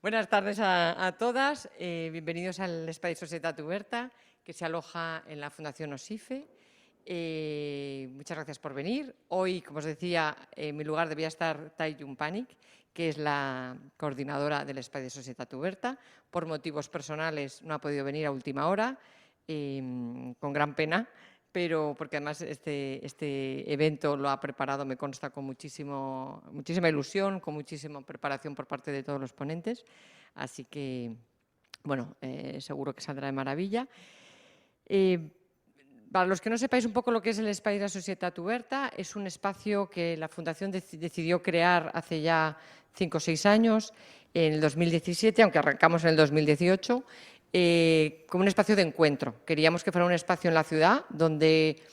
Buenas tardes a todas. Bienvenidos al Espai Societat Oberta, que se aloja en la Fundación OSIFE. Muchas gracias por venir. Hoy, como os decía, en mi lugar debía estar Tai Yumpanic, que es la coordinadora del Espai Societat Oberta. Por motivos personales no ha podido venir a última hora, con gran pena, pero porque además este evento lo ha preparado, me consta, con muchísima ilusión, con muchísima preparación por parte de todos los ponentes. Así que, bueno, seguro que saldrá de maravilla. Para los que no sepáis un poco lo que es el Espai de la Societat Oberta, es un espacio que la Fundación decidió crear hace ya 5 o 6 años, en el 2017, aunque arrancamos en el 2018, como un espacio de encuentro. Queríamos que fuera un espacio en la ciudad donde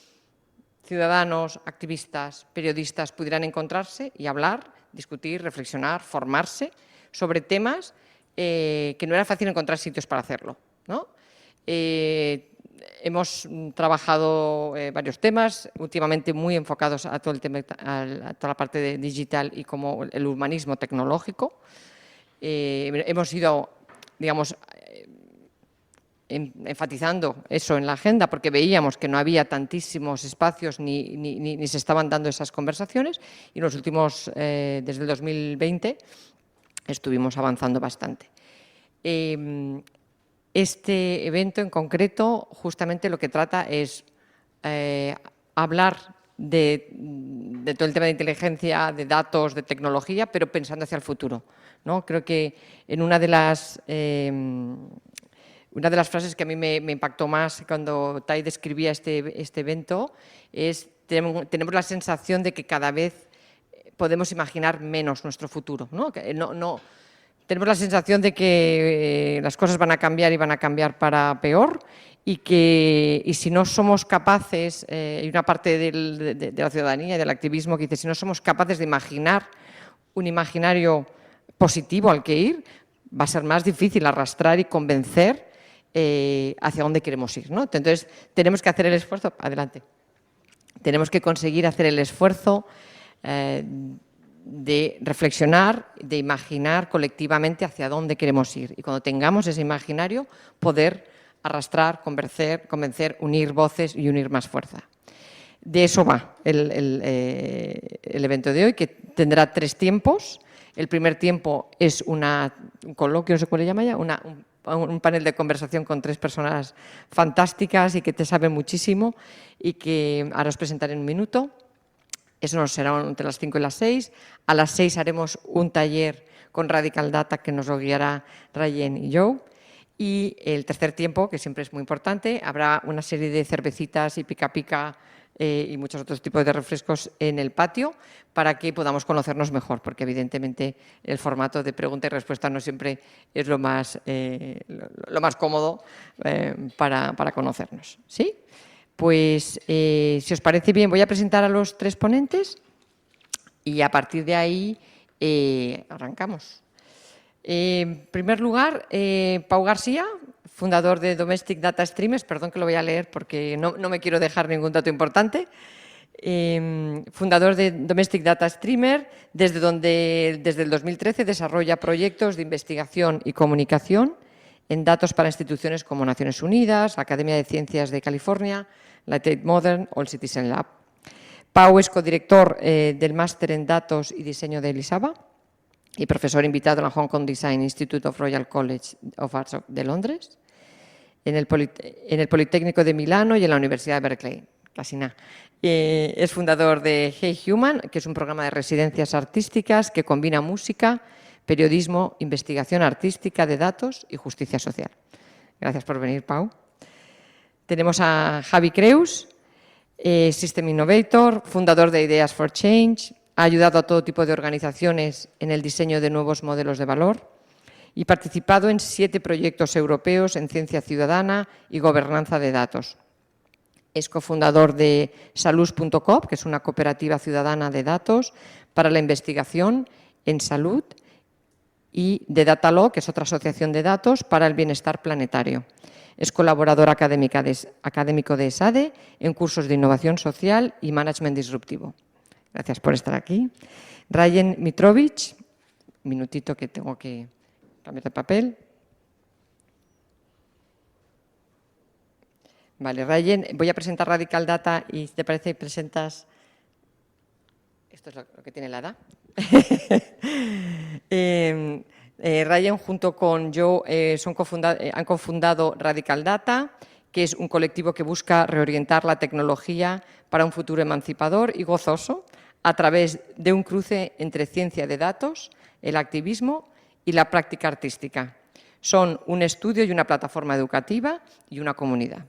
ciudadanos, activistas, periodistas pudieran encontrarse y hablar, discutir, reflexionar, formarse sobre temas que no era fácil encontrar sitios para hacerlo, ¿no? Hemos trabajado varios temas, últimamente muy enfocados a todo el tema, a toda la parte de digital y como el humanismo tecnológico. Hemos ido, digamos, enfatizando eso en la agenda porque veíamos que no había tantísimos espacios ni se estaban dando esas conversaciones, y en los últimos, desde el 2020, estuvimos avanzando bastante. Este evento en concreto justamente lo que trata es hablar de todo el tema de inteligencia, de datos, de tecnología, pero pensando hacia el futuro, ¿no? Creo que en una de las frases que a mí me impactó más cuando Tai describía este evento es: tenemos la sensación de que cada vez podemos imaginar menos nuestro futuro, ¿no? Tenemos la sensación de que las cosas van a cambiar y van a cambiar para peor, y si no somos capaces, hay una parte de la ciudadanía y del activismo que dice: si no somos capaces de imaginar un imaginario positivo al que ir, va a ser más difícil arrastrar y convencer hacia dónde queremos ir, ¿no? Entonces, tenemos que hacer el esfuerzo, adelante, tenemos que conseguir hacer el esfuerzo de reflexionar, de imaginar colectivamente hacia dónde queremos ir, y cuando tengamos ese imaginario, poder arrastrar, convencer, unir voces y unir más fuerza. De eso va el evento de hoy, que tendrá 3 tiempos. El primer tiempo es un coloquio, no sé cómo le llama ya, un panel de conversación con 3 personas fantásticas y que te saben muchísimo y que ahora os presentaré en un minuto. Eso nos será entre las 5 y las 6. A las 6 haremos un taller con Radical Data que nos lo guiará Rayen y Joe. Y el tercer tiempo, que siempre es muy importante, habrá una serie de cervecitas y pica-pica y muchos otros tipos de refrescos en el patio para que podamos conocernos mejor, porque evidentemente el formato de pregunta y respuesta no siempre es lo más cómodo para conocernos, ¿sí? Pues, si os parece bien, voy a presentar a los 3 ponentes y a partir de ahí arrancamos. En primer lugar, Pau García, fundador de Domestic Data Streamers. Perdón que lo voy a leer porque no me quiero dejar ningún dato importante. Fundador de Domestic Data Streamer, desde el 2013 desarrolla proyectos de investigación y comunicación en datos para instituciones como Naciones Unidas, Academia de Ciencias de California, la Tate Modern o el Citizen Lab. Pau es codirector del Máster en Datos y Diseño de Elisava y profesor invitado en la Hong Kong Design Institute of Royal College of Arts de Londres, en el Politécnico de Milano y en la Universidad de Berkeley. Casi nada. Es fundador de Hey Human, que es un programa de residencias artísticas que combina música, periodismo, investigación artística de datos y justicia social. Gracias por venir, Pau. Tenemos a Javi Creus, System Innovator, fundador de Ideas for Change. Ha ayudado a todo tipo de organizaciones en el diseño de nuevos modelos de valor y participado en 7 proyectos europeos en ciencia ciudadana y gobernanza de datos. Es cofundador de Salus.coop, que es una cooperativa ciudadana de datos para la investigación en salud, y de Datalaw, que es otra asociación de datos para el bienestar planetario. Es colaborador académico de ESADE en cursos de innovación social y management disruptivo. Gracias por estar aquí. Rayen Mitrovic, minutito que tengo que Cambio de papel. Vale, Rayen, voy a presentar Radical Data y, si te parece, presentas... Esto es lo que tiene la edad. Rayen, junto con yo, han cofundado Radical Data, que es un colectivo que busca reorientar la tecnología para un futuro emancipador y gozoso a través de un cruce entre ciencia de datos, el activismo y la práctica artística. Son un estudio y una plataforma educativa y una comunidad.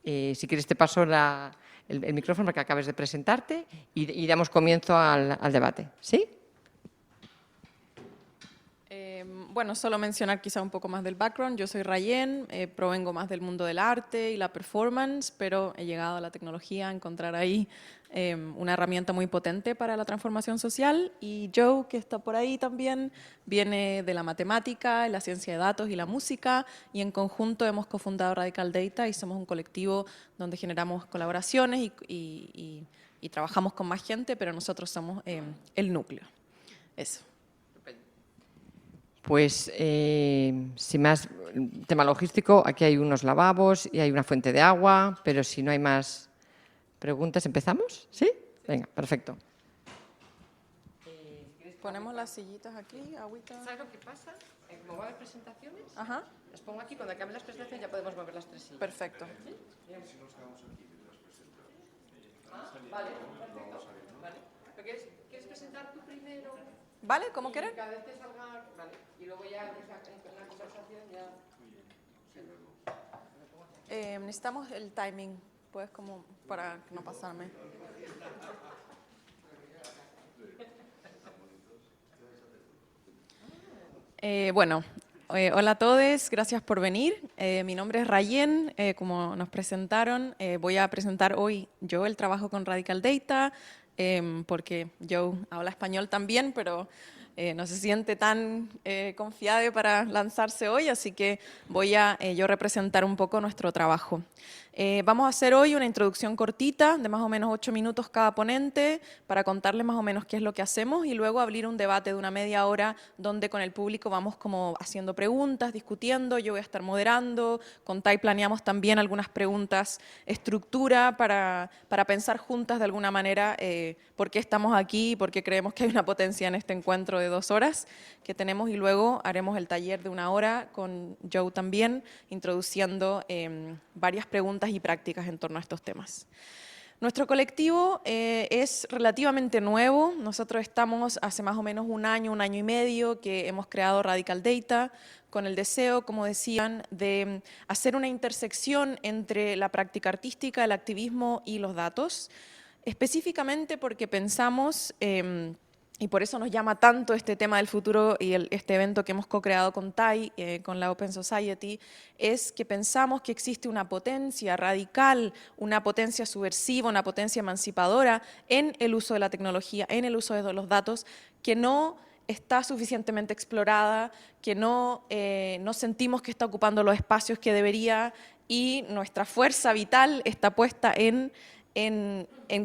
Si quieres te paso el micrófono para que acabes de presentarte y damos comienzo al debate. ¿Sí? Bueno, solo mencionar quizá un poco más del background. Yo soy Rayen, provengo más del mundo del arte y la performance, pero he llegado a la tecnología a encontrar ahí una herramienta muy potente para la transformación social. Y Joe, que está por ahí también, viene de la matemática, la ciencia de datos y la música, y en conjunto hemos cofundado Radical Data y somos un colectivo donde generamos colaboraciones y trabajamos con más gente, pero nosotros somos el núcleo. Eso. Pues, sin más tema logístico, aquí hay unos lavabos y hay una fuente de agua, pero si no hay más preguntas, ¿empezamos? ¿Sí? Venga, perfecto. Ponemos las sillitas aquí, agüita. ¿Sabes lo que pasa? Como va a haber presentaciones, Ajá. las pongo aquí, cuando acaben las presentaciones ya podemos mover las tres sillas. Perfecto. ¿Sí? Vale, perfecto. Vale. ¿Quieres presentar tú primero? ¿Vale? ¿Cómo quieren? Cada vez que salga, vale. Y luego ya en la conversación ya... Necesitamos el timing, pues, como para no pasarme. Hola a todos, gracias por venir. Mi nombre es Rayen, como nos presentaron. Voy a presentar hoy yo el trabajo con Radical Data, porque Joe habla español también, pero no se siente tan confiado para lanzarse hoy, así que voy a yo representar un poco nuestro trabajo. Vamos a hacer hoy una introducción cortita de más o menos 8 minutos cada ponente para contarles más o menos qué es lo que hacemos y luego abrir un debate de una media hora donde con el público vamos como haciendo preguntas, discutiendo, yo voy a estar moderando, con Tai planeamos también algunas preguntas, estructura para pensar juntas de alguna manera por qué estamos aquí y por qué creemos que hay una potencia en este encuentro de 2 horas que tenemos y luego haremos el taller de 1 hora con Joe también, introduciendo varias preguntas y prácticas en torno a estos temas. Nuestro colectivo es relativamente nuevo. Nosotros estamos hace más o menos un año y medio que hemos creado Radical Data con el deseo, como decían, de hacer una intersección entre la práctica artística, el activismo y los datos, específicamente porque pensamos y por eso nos llama tanto este tema del futuro y este evento que hemos co-creado con Tai, con la Open Society, es que pensamos que existe una potencia radical, una potencia subversiva, una potencia emancipadora en el uso de la tecnología, en el uso de los datos, que no está suficientemente explorada, que no sentimos que está ocupando los espacios que debería y nuestra fuerza vital está puesta en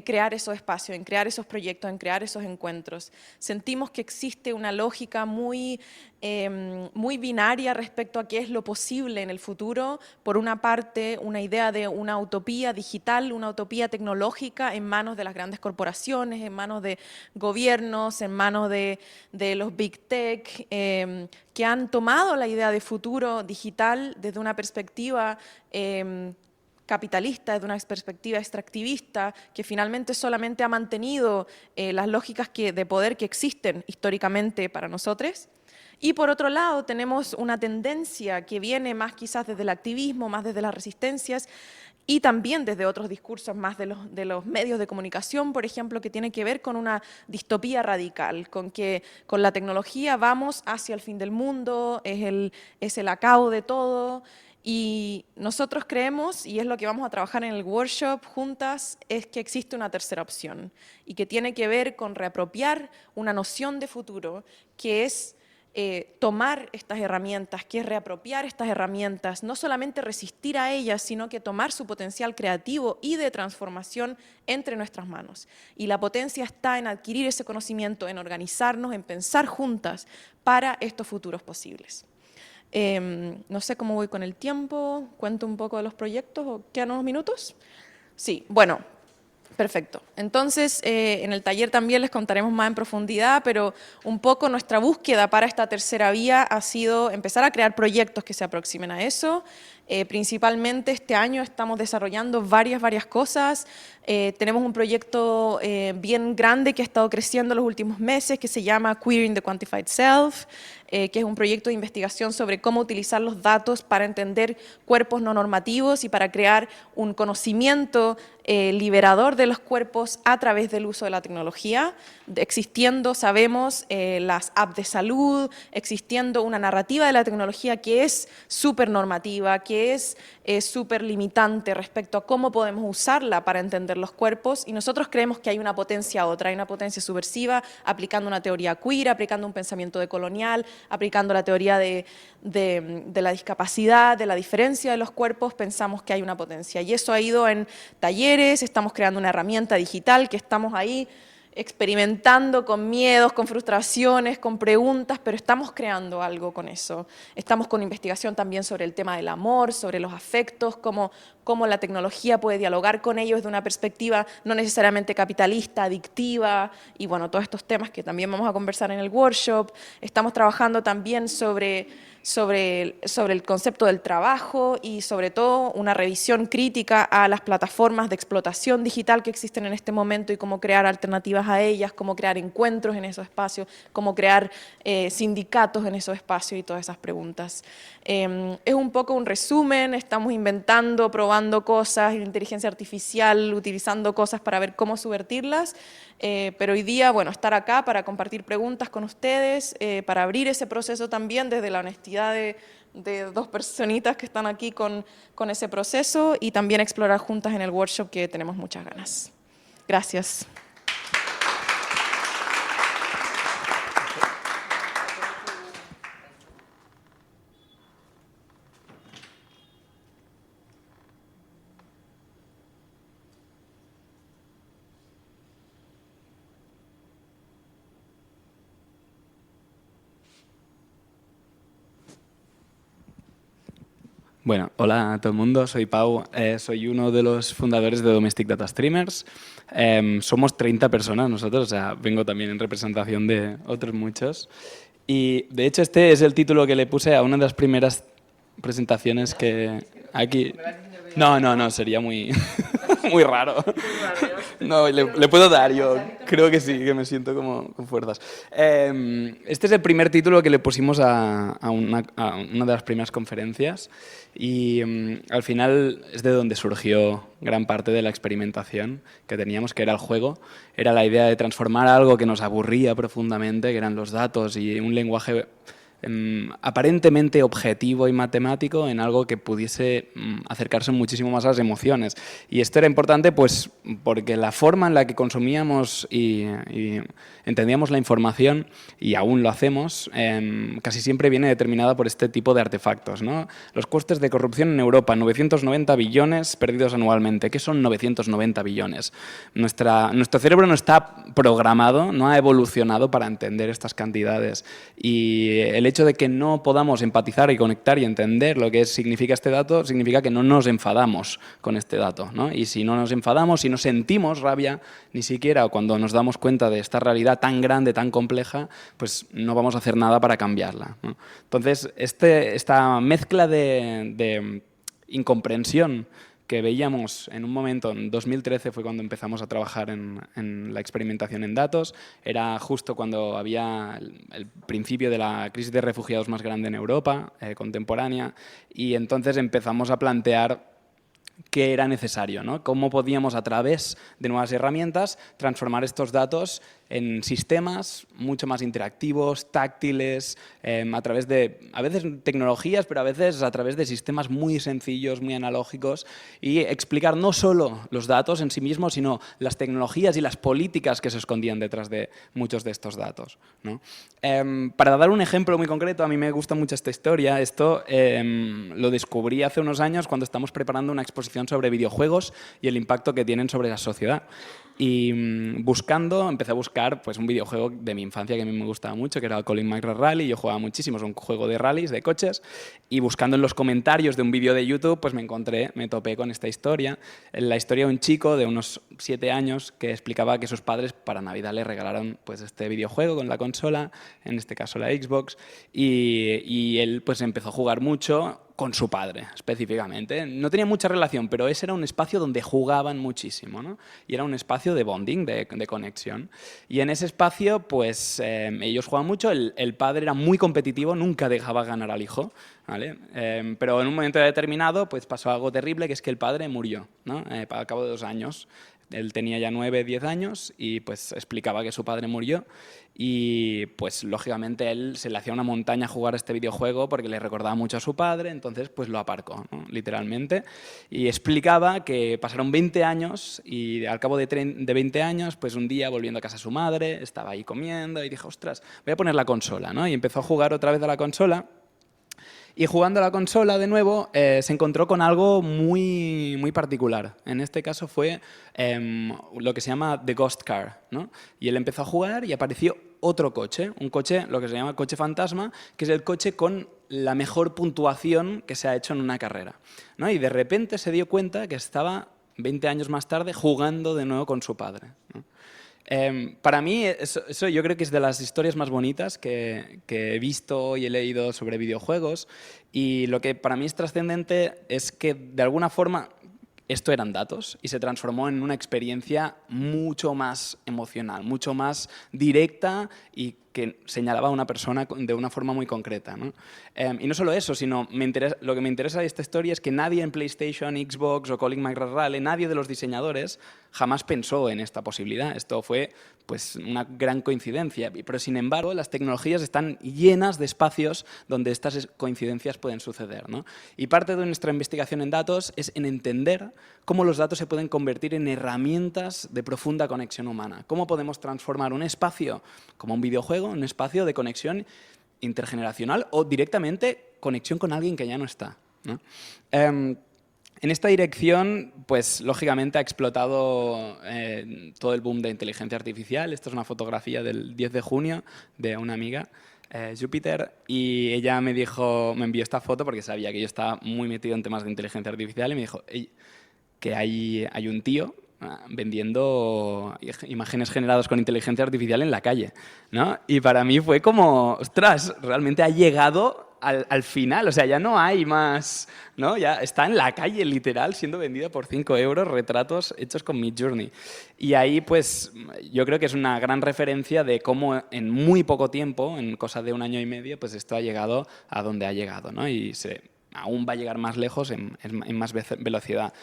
crear esos espacios, en crear esos proyectos, en crear esos encuentros. Sentimos que existe una lógica muy binaria respecto a qué es lo posible en el futuro. Por una parte, una idea de una utopía digital, una utopía tecnológica en manos de las grandes corporaciones, en manos de gobiernos, en manos de los big tech, que han tomado la idea de futuro digital desde una perspectiva capitalista, desde una perspectiva extractivista, que finalmente solamente ha mantenido las lógicas de poder que existen históricamente para nosotros. Y por otro lado tenemos una tendencia que viene más quizás desde el activismo, más desde las resistencias, y también desde otros discursos más de los medios de comunicación, por ejemplo, que tiene que ver con una distopía radical, con que con la tecnología vamos hacia el fin del mundo, es el acabo de todo. Y nosotros creemos, y es lo que vamos a trabajar en el workshop juntas, es que existe una tercera opción y que tiene que ver con reapropiar una noción de futuro que es tomar estas herramientas, que es reapropiar estas herramientas, no solamente resistir a ellas, sino que tomar su potencial creativo y de transformación entre nuestras manos. Y la potencia está en adquirir ese conocimiento, en organizarnos, en pensar juntas para estos futuros posibles. No sé cómo voy con el tiempo, cuento un poco de los proyectos, ¿o quedan unos minutos? Sí, bueno. Perfecto. Entonces, en el taller también les contaremos más en profundidad, pero un poco nuestra búsqueda para esta tercera vía ha sido empezar a crear proyectos que se aproximen a eso. Principalmente este año estamos desarrollando varias cosas. Tenemos un proyecto bien grande que ha estado creciendo en los últimos meses que se llama Queering the Quantified Self, que es un proyecto de investigación sobre cómo utilizar los datos para entender cuerpos no normativos y para crear un conocimiento liberador de los cuerpos a través del uso de la tecnología, existiendo, sabemos, las apps de salud, existiendo una narrativa de la tecnología que es súper normativa, que es súper limitante respecto a cómo podemos usarla para entender los cuerpos, y nosotros creemos que hay una potencia otra, hay una potencia subversiva, aplicando una teoría queer, aplicando un pensamiento decolonial, aplicando la teoría de la discapacidad, de la diferencia de los cuerpos, pensamos que hay una potencia. Y eso ha ido en talleres, estamos creando una herramienta digital que estamos ahí experimentando con miedos, con frustraciones, con preguntas, pero estamos creando algo con eso. Estamos con investigación también sobre el tema del amor, sobre los afectos, cómo la tecnología puede dialogar con ellos desde una perspectiva no necesariamente capitalista, adictiva, y bueno, todos estos temas que también vamos a conversar en el workshop. Estamos trabajando también sobre el concepto del trabajo y sobre todo una revisión crítica a las plataformas de explotación digital que existen en este momento y cómo crear alternativas a ellas, cómo crear encuentros en esos espacios, cómo crear sindicatos en esos espacios y todas esas preguntas. Es un poco un resumen, estamos inventando, probando cosas, inteligencia artificial, utilizando cosas para ver cómo subvertirlas, pero hoy día, bueno, estar acá para compartir preguntas con ustedes, para abrir ese proceso también desde la honestidad de dos personitas que están aquí con ese proceso y también explorar juntas en el workshop que tenemos muchas ganas. Gracias. Bueno, hola a todo el mundo, soy Pau, soy uno de los fundadores de Domestic Data Streamers. Somos 30 personas nosotros, o sea, vengo también en representación de otros muchos. Y de hecho este es el título que le puse a una de las primeras presentaciones que aquí... No, sería muy, muy raro. No, le puedo dar, yo creo que sí, que me siento como con fuerzas. Este es el primer título que le pusimos a una de las primeras conferencias y al final es de donde surgió gran parte de la experimentación que teníamos, que era el juego. Era la idea de transformar algo que nos aburría profundamente, que eran los datos y un lenguaje aparentemente objetivo y matemático en algo que pudiese acercarse muchísimo más a las emociones. Y esto era importante pues porque la forma en la que consumíamos y entendíamos la información, y aún lo hacemos, casi siempre viene determinada por este tipo de artefactos, ¿no? Los costes de corrupción en Europa, 990 billones perdidos anualmente. ¿Qué son 990 billones? Nuestro cerebro no está programado, no ha evolucionado para entender estas cantidades. Y el hecho de que no podamos empatizar y conectar y entender lo que significa este dato, significa que no nos enfadamos con este dato, ¿no? Y si no nos enfadamos, si no sentimos rabia, ni siquiera cuando nos damos cuenta de esta realidad tan grande, tan compleja, pues no vamos a hacer nada para cambiarla, ¿no? Entonces, esta mezcla de incomprensión que veíamos en un momento, en 2013 fue cuando empezamos a trabajar en la experimentación en datos, era justo cuando había el principio de la crisis de refugiados más grande en Europa, contemporánea, y entonces empezamos a plantear qué era necesario, ¿no? Cómo podíamos, a través de nuevas herramientas, transformar estos datos en sistemas mucho más interactivos, táctiles, a través de, a veces, tecnologías, pero a veces a través de sistemas muy sencillos, muy analógicos, y explicar no solo los datos en sí mismos, sino las tecnologías y las políticas que se escondían detrás de muchos de estos datos, ¿no? Para dar un ejemplo muy concreto, a mí me gusta mucho esta historia. Esto lo descubrí hace unos años cuando estamos preparando una exposición sobre videojuegos y el impacto que tienen sobre la sociedad. Y empecé a buscar pues, un videojuego de mi infancia que a mí me gustaba mucho, que era el Colin McRae Rally. Yo jugaba muchísimo, es un juego de rallies, de coches. Y buscando en los comentarios de un vídeo de YouTube, pues me topé con esta historia. La historia de un chico de unos 7 años que explicaba que sus padres para Navidad le regalaron pues, este videojuego con la consola, en este caso la Xbox, y él pues, empezó a jugar mucho con su padre, específicamente. No tenía mucha relación, pero ese era un espacio donde jugaban muchísimo, ¿no? Y era un espacio de bonding, de conexión. Y en ese espacio, pues, ellos jugaban mucho, el padre era muy competitivo, nunca dejaba ganar al hijo, ¿vale? Pero en un momento determinado, pues, pasó algo terrible, que es que el padre murió, ¿no? Al cabo de 2 años. Él tenía ya 9, 10 años y pues explicaba que su padre murió y pues lógicamente él se le hacía una montaña jugar este videojuego porque le recordaba mucho a su padre, entonces pues lo aparcó, ¿no? Literalmente, y explicaba que pasaron 20 años y al cabo de 20 años pues un día volviendo a casa a su madre estaba ahí comiendo y dijo, ostras, voy a poner la consola, ¿no? Y empezó a jugar otra vez a la consola. Y jugando a la consola de nuevo, se encontró con algo muy, muy particular. En este caso fue lo que se llama The Ghost Car, ¿no? Y él empezó a jugar y apareció otro coche, un coche, lo que se llama coche fantasma, que es el coche con la mejor puntuación que se ha hecho en una carrera, ¿no? Y de repente se dio cuenta que estaba 20 años más tarde jugando de nuevo con su padre, ¿no? Para mí, eso yo creo que es de las historias más bonitas que he visto y he leído sobre videojuegos, y lo que para mí es trascendente es que, de alguna forma, esto eran datos y se transformó en una experiencia mucho más emocional, mucho más directa y que señalaba a una persona de una forma muy concreta, ¿no? Y no solo eso, sino lo que me interesa de esta historia es que nadie en PlayStation, Xbox o Colin McRae Rally, nadie de los diseñadores jamás pensó en esta posibilidad. Esto fue pues, una gran coincidencia, pero sin embargo las tecnologías están llenas de espacios donde estas coincidencias pueden suceder, ¿no? Y parte de nuestra investigación en datos es en entender cómo los datos se pueden convertir en herramientas de profunda conexión humana. Cómo podemos transformar un espacio como un videojuego, un espacio de conexión intergeneracional o directamente conexión con alguien que ya no está, ¿no? En esta dirección, pues lógicamente ha explotado todo el boom de inteligencia artificial. Esta es una fotografía del 10 de junio de una amiga, Júpiter, y ella me envió esta foto porque sabía que yo estaba muy metido en temas de inteligencia artificial y me dijo que hay un tío vendiendo imágenes generadas con inteligencia artificial en la calle, ¿no? Y para mí fue como, ostras, realmente ha llegado al final, o sea, ya no hay más, ¿no? Ya está en la calle, literal, siendo vendido por 5 euros, retratos hechos con Midjourney. Y ahí, pues, yo creo que es una gran referencia de cómo en muy poco tiempo, en cosa de 1 año y medio, pues esto ha llegado a donde ha llegado, ¿no? Y aún va a llegar más lejos en más velocidad.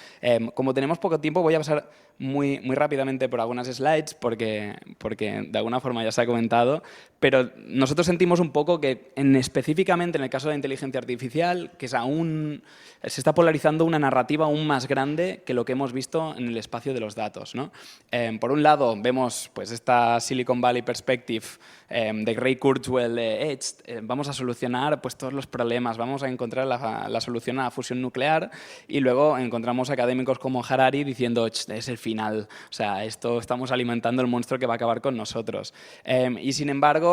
Como tenemos poco tiempo, voy a pasar muy, muy rápidamente por algunas slides porque de alguna forma ya se ha comentado, pero nosotros sentimos un poco que específicamente en el caso de la inteligencia artificial, que se está polarizando una narrativa aún más grande que lo que hemos visto en el espacio de los datos, ¿no? Por un lado, vemos pues, esta Silicon Valley Perspective de Ray Kurzweil, vamos a solucionar pues, todos los problemas, vamos a encontrar la solución a la fusión nuclear, y luego encontramos académicos como Harari diciendo es el final, o sea, estamos alimentando el monstruo que va a acabar con nosotros. Y sin embargo,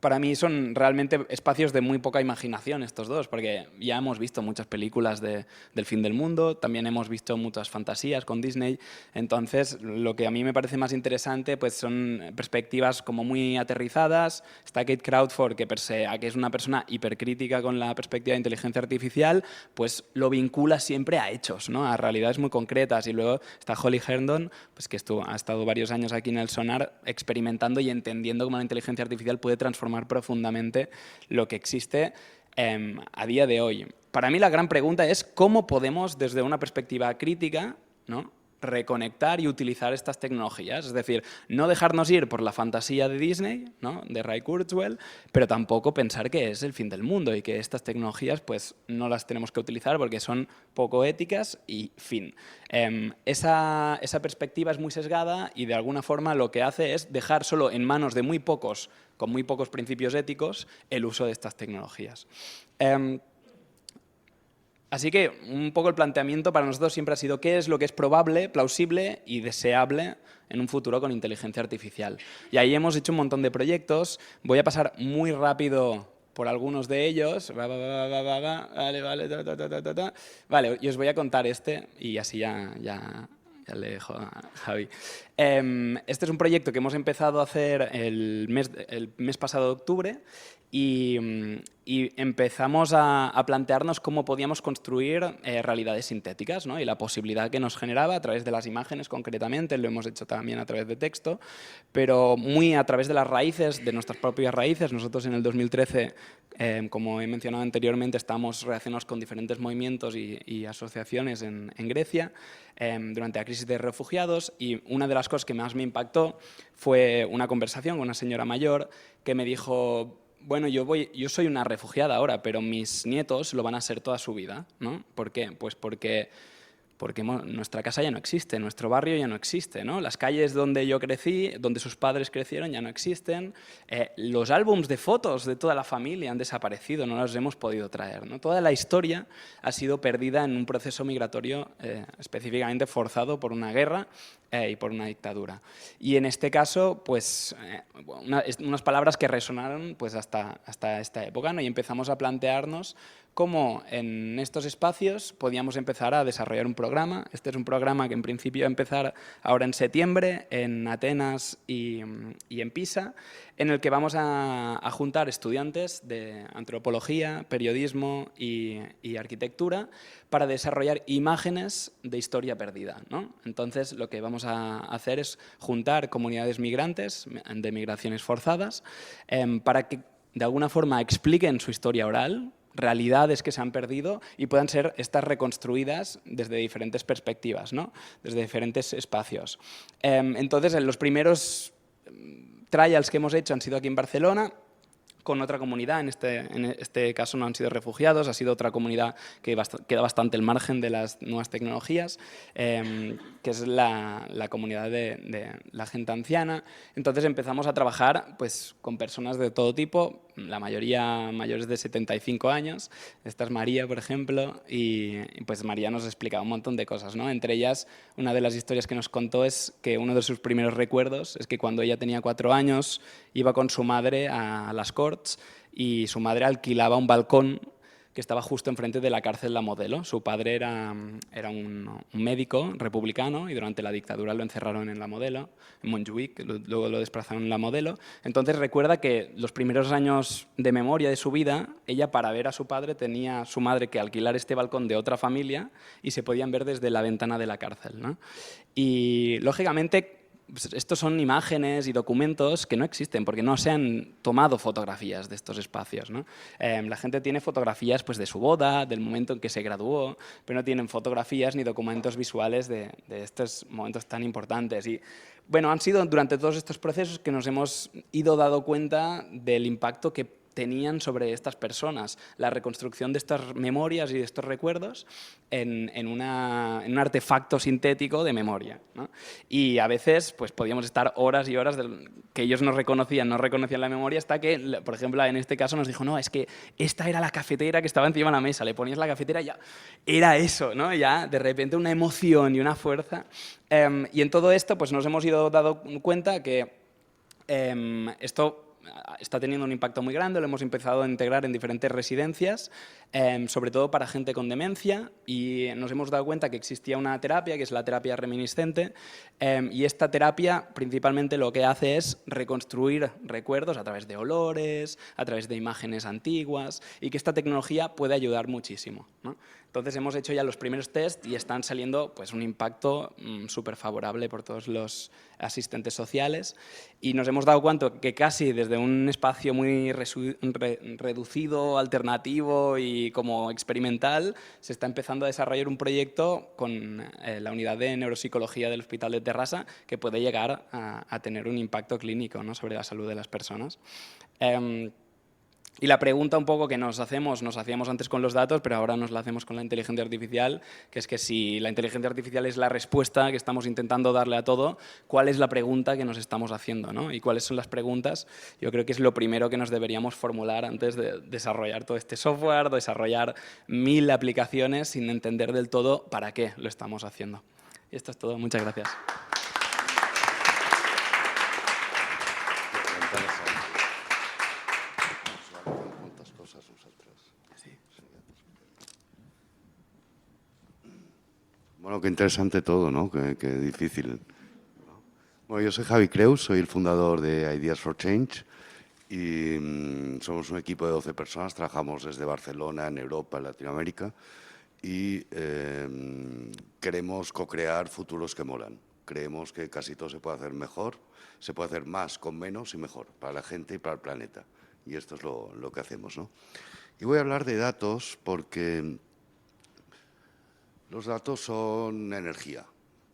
para mí son realmente espacios de muy poca imaginación estos dos, porque ya hemos visto muchas películas del fin del mundo, también hemos visto muchas fantasías con Disney, entonces lo que a mí me parece más interesante pues son perspectivas como muy aterrizadas. Está Kate Crawford, que que es una persona hipercrítica con la perspectiva de inteligencia artificial, pues lo vincula siempre a hechos, ¿no? A realidades muy concretas. Y luego está Holly Herndon, pues que ha estado varios años aquí en el Sonar experimentando y entendiendo cómo la inteligencia artificial puede transformar profundamente lo que existe a día de hoy. para mí la gran pregunta es cómo podemos, desde una perspectiva crítica, ¿no?, reconectar y utilizar estas tecnologías. Es decir, no dejarnos ir por la fantasía de Disney, ¿no?, de Ray Kurzweil, pero tampoco pensar que es el fin del mundo y que estas tecnologías pues, no las tenemos que utilizar porque son poco éticas y fin. Esa perspectiva es muy sesgada y de alguna forma lo que hace es dejar solo en manos de muy pocos, con muy pocos principios éticos, el uso de estas tecnologías. Así que un poco el planteamiento para nosotros siempre ha sido qué es lo que es probable, plausible y deseable en un futuro con inteligencia artificial. Y ahí hemos hecho un montón de proyectos. Voy a pasar muy rápido por algunos de ellos. Vale, y os voy a contar este y así ya le dejo a Javi. Este es un proyecto que hemos empezado a hacer el mes pasado de octubre y empezamos a plantearnos cómo podíamos construir realidades sintéticas, ¿no? Y la posibilidad que nos generaba a través de las imágenes concretamente, lo hemos hecho también a través de texto, pero muy a través de las raíces, de nuestras propias raíces. Nosotros en el 2013, como he mencionado anteriormente, estamos relacionados con diferentes movimientos y asociaciones en Grecia durante la crisis de refugiados, y una de las cosas que más me impactó fue una conversación con una señora mayor que me dijo: bueno, yo soy una refugiada ahora, pero mis nietos lo van a ser toda su vida, ¿no? ¿Por qué? Pues porque nuestra casa ya no existe, nuestro barrio ya no existe, ¿no? Las calles donde yo crecí, donde sus padres crecieron, ya no existen. Los álbumes de fotos de toda la familia han desaparecido, no los hemos podido traer, ¿no? Toda la historia ha sido perdida en un proceso migratorio específicamente forzado por una guerra y por una dictadura. Y en este caso, pues, unas palabras que resonaron pues, hasta esta época, ¿no? Y empezamos a plantearnos cómo en estos espacios podíamos empezar a desarrollar un programa. Este es un programa que en principio va a empezar ahora en septiembre en Atenas y en Pisa, en el que vamos a juntar estudiantes de antropología, periodismo y arquitectura para desarrollar imágenes de historia perdida, ¿no? Entonces, lo que vamos a hacer es juntar comunidades migrantes de migraciones forzadas para que de alguna forma expliquen su historia oral, realidades que se han perdido y puedan ser estas reconstruidas desde diferentes perspectivas, ¿no? Desde diferentes espacios. Entonces, en los primeros trials que hemos hecho han sido aquí en Barcelona, con otra comunidad, en este caso no han sido refugiados, ha sido otra comunidad que queda bastante al margen de las nuevas tecnologías, que es la comunidad de la gente anciana. Entonces empezamos a trabajar pues, con personas de todo tipo, la mayoría mayores de 75 años. Esta es María, por ejemplo, y pues María nos explicaba un montón de cosas, ¿no? Entre ellas, una de las historias que nos contó es que uno de sus primeros recuerdos es que cuando ella tenía 4 años iba con su madre a las Corts y su madre alquilaba un balcón que estaba justo enfrente de la cárcel La Modelo. Su padre era un médico republicano y durante la dictadura lo encerraron en La Modelo, en Montjuïc, luego lo desplazaron en La Modelo. Entonces recuerda que los primeros años de memoria de su vida, ella para ver a su padre tenía su madre que alquilar este balcón de otra familia y se podían ver desde la ventana de la cárcel, ¿no? Y lógicamente estos son imágenes y documentos que no existen porque no se han tomado fotografías de estos espacios, ¿no? La gente tiene fotografías pues, de su boda, del momento en que se graduó, pero no tienen fotografías ni documentos visuales de estos momentos tan importantes. Y bueno, han sido durante todos estos procesos que nos hemos ido dando cuenta del impacto que tenían sobre estas personas, la reconstrucción de estas memorias y de estos recuerdos en un artefacto sintético de memoria, ¿no? Y a veces pues, podíamos estar horas y horas que ellos no reconocían la memoria hasta que, por ejemplo, en este caso nos dijo, no, es que esta era la cafetera que estaba encima de la mesa, le ponías la cafetera y ya era eso, ¿no? Ya de repente una emoción y una fuerza. Y en todo esto pues, nos hemos ido dando cuenta que esto está teniendo un impacto muy grande, lo hemos empezado a integrar en diferentes residencias, sobre todo para gente con demencia, y nos hemos dado cuenta que existía una terapia, que es la terapia reminiscente, y esta terapia principalmente lo que hace es reconstruir recuerdos a través de olores, a través de imágenes antiguas, y que esta tecnología puede ayudar muchísimo, ¿no? Entonces hemos hecho ya los primeros test y están saliendo pues, un impacto súper favorable por todos los asistentes sociales, y nos hemos dado cuenta que casi desde un un espacio muy reducido, alternativo y como experimental, se está empezando a desarrollar un proyecto con la unidad de neuropsicología del Hospital de Terrassa que puede llegar a tener un impacto clínico, ¿no?, sobre la salud de las personas. Y la pregunta un poco que nos hacíamos antes con los datos, pero ahora nos la hacemos con la inteligencia artificial, que es que si la inteligencia artificial es la respuesta que estamos intentando darle a todo, ¿cuál es la pregunta que nos estamos haciendo, ¿no? Y cuáles son las preguntas, yo creo que es lo primero que nos deberíamos formular antes de desarrollar todo este software, desarrollar 1000 aplicaciones sin entender del todo para qué lo estamos haciendo. Y esto es todo. Muchas gracias. Bueno, qué interesante todo, ¿no? Qué difícil. Bueno, yo soy Javi Creus, soy el fundador de Ideas for Change y somos un equipo de 12 personas, trabajamos desde Barcelona, en Europa, en Latinoamérica y queremos co-crear futuros que molan. Creemos que casi todo se puede hacer mejor, se puede hacer más con menos y mejor para la gente y para el planeta. Y esto es lo que hacemos, ¿no? Y voy a hablar de datos porque los datos son energía.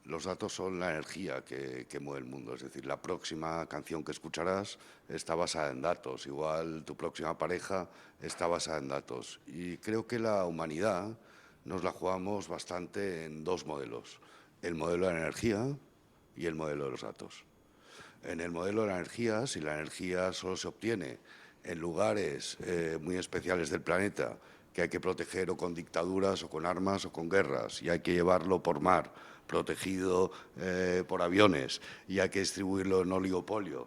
Los datos son la energía que mueve el mundo. Es decir, la próxima canción que escucharás está basada en datos. Igual tu próxima pareja está basada en datos. Y creo que la humanidad nos la jugamos bastante en dos modelos. El modelo de la energía y el modelo de los datos. En el modelo de la energía, si la energía solo se obtiene en lugares muy especiales del planeta, que hay que proteger o con dictaduras o con armas o con guerras, y hay que llevarlo por mar, protegido por aviones, y hay que distribuirlo en oligopolio,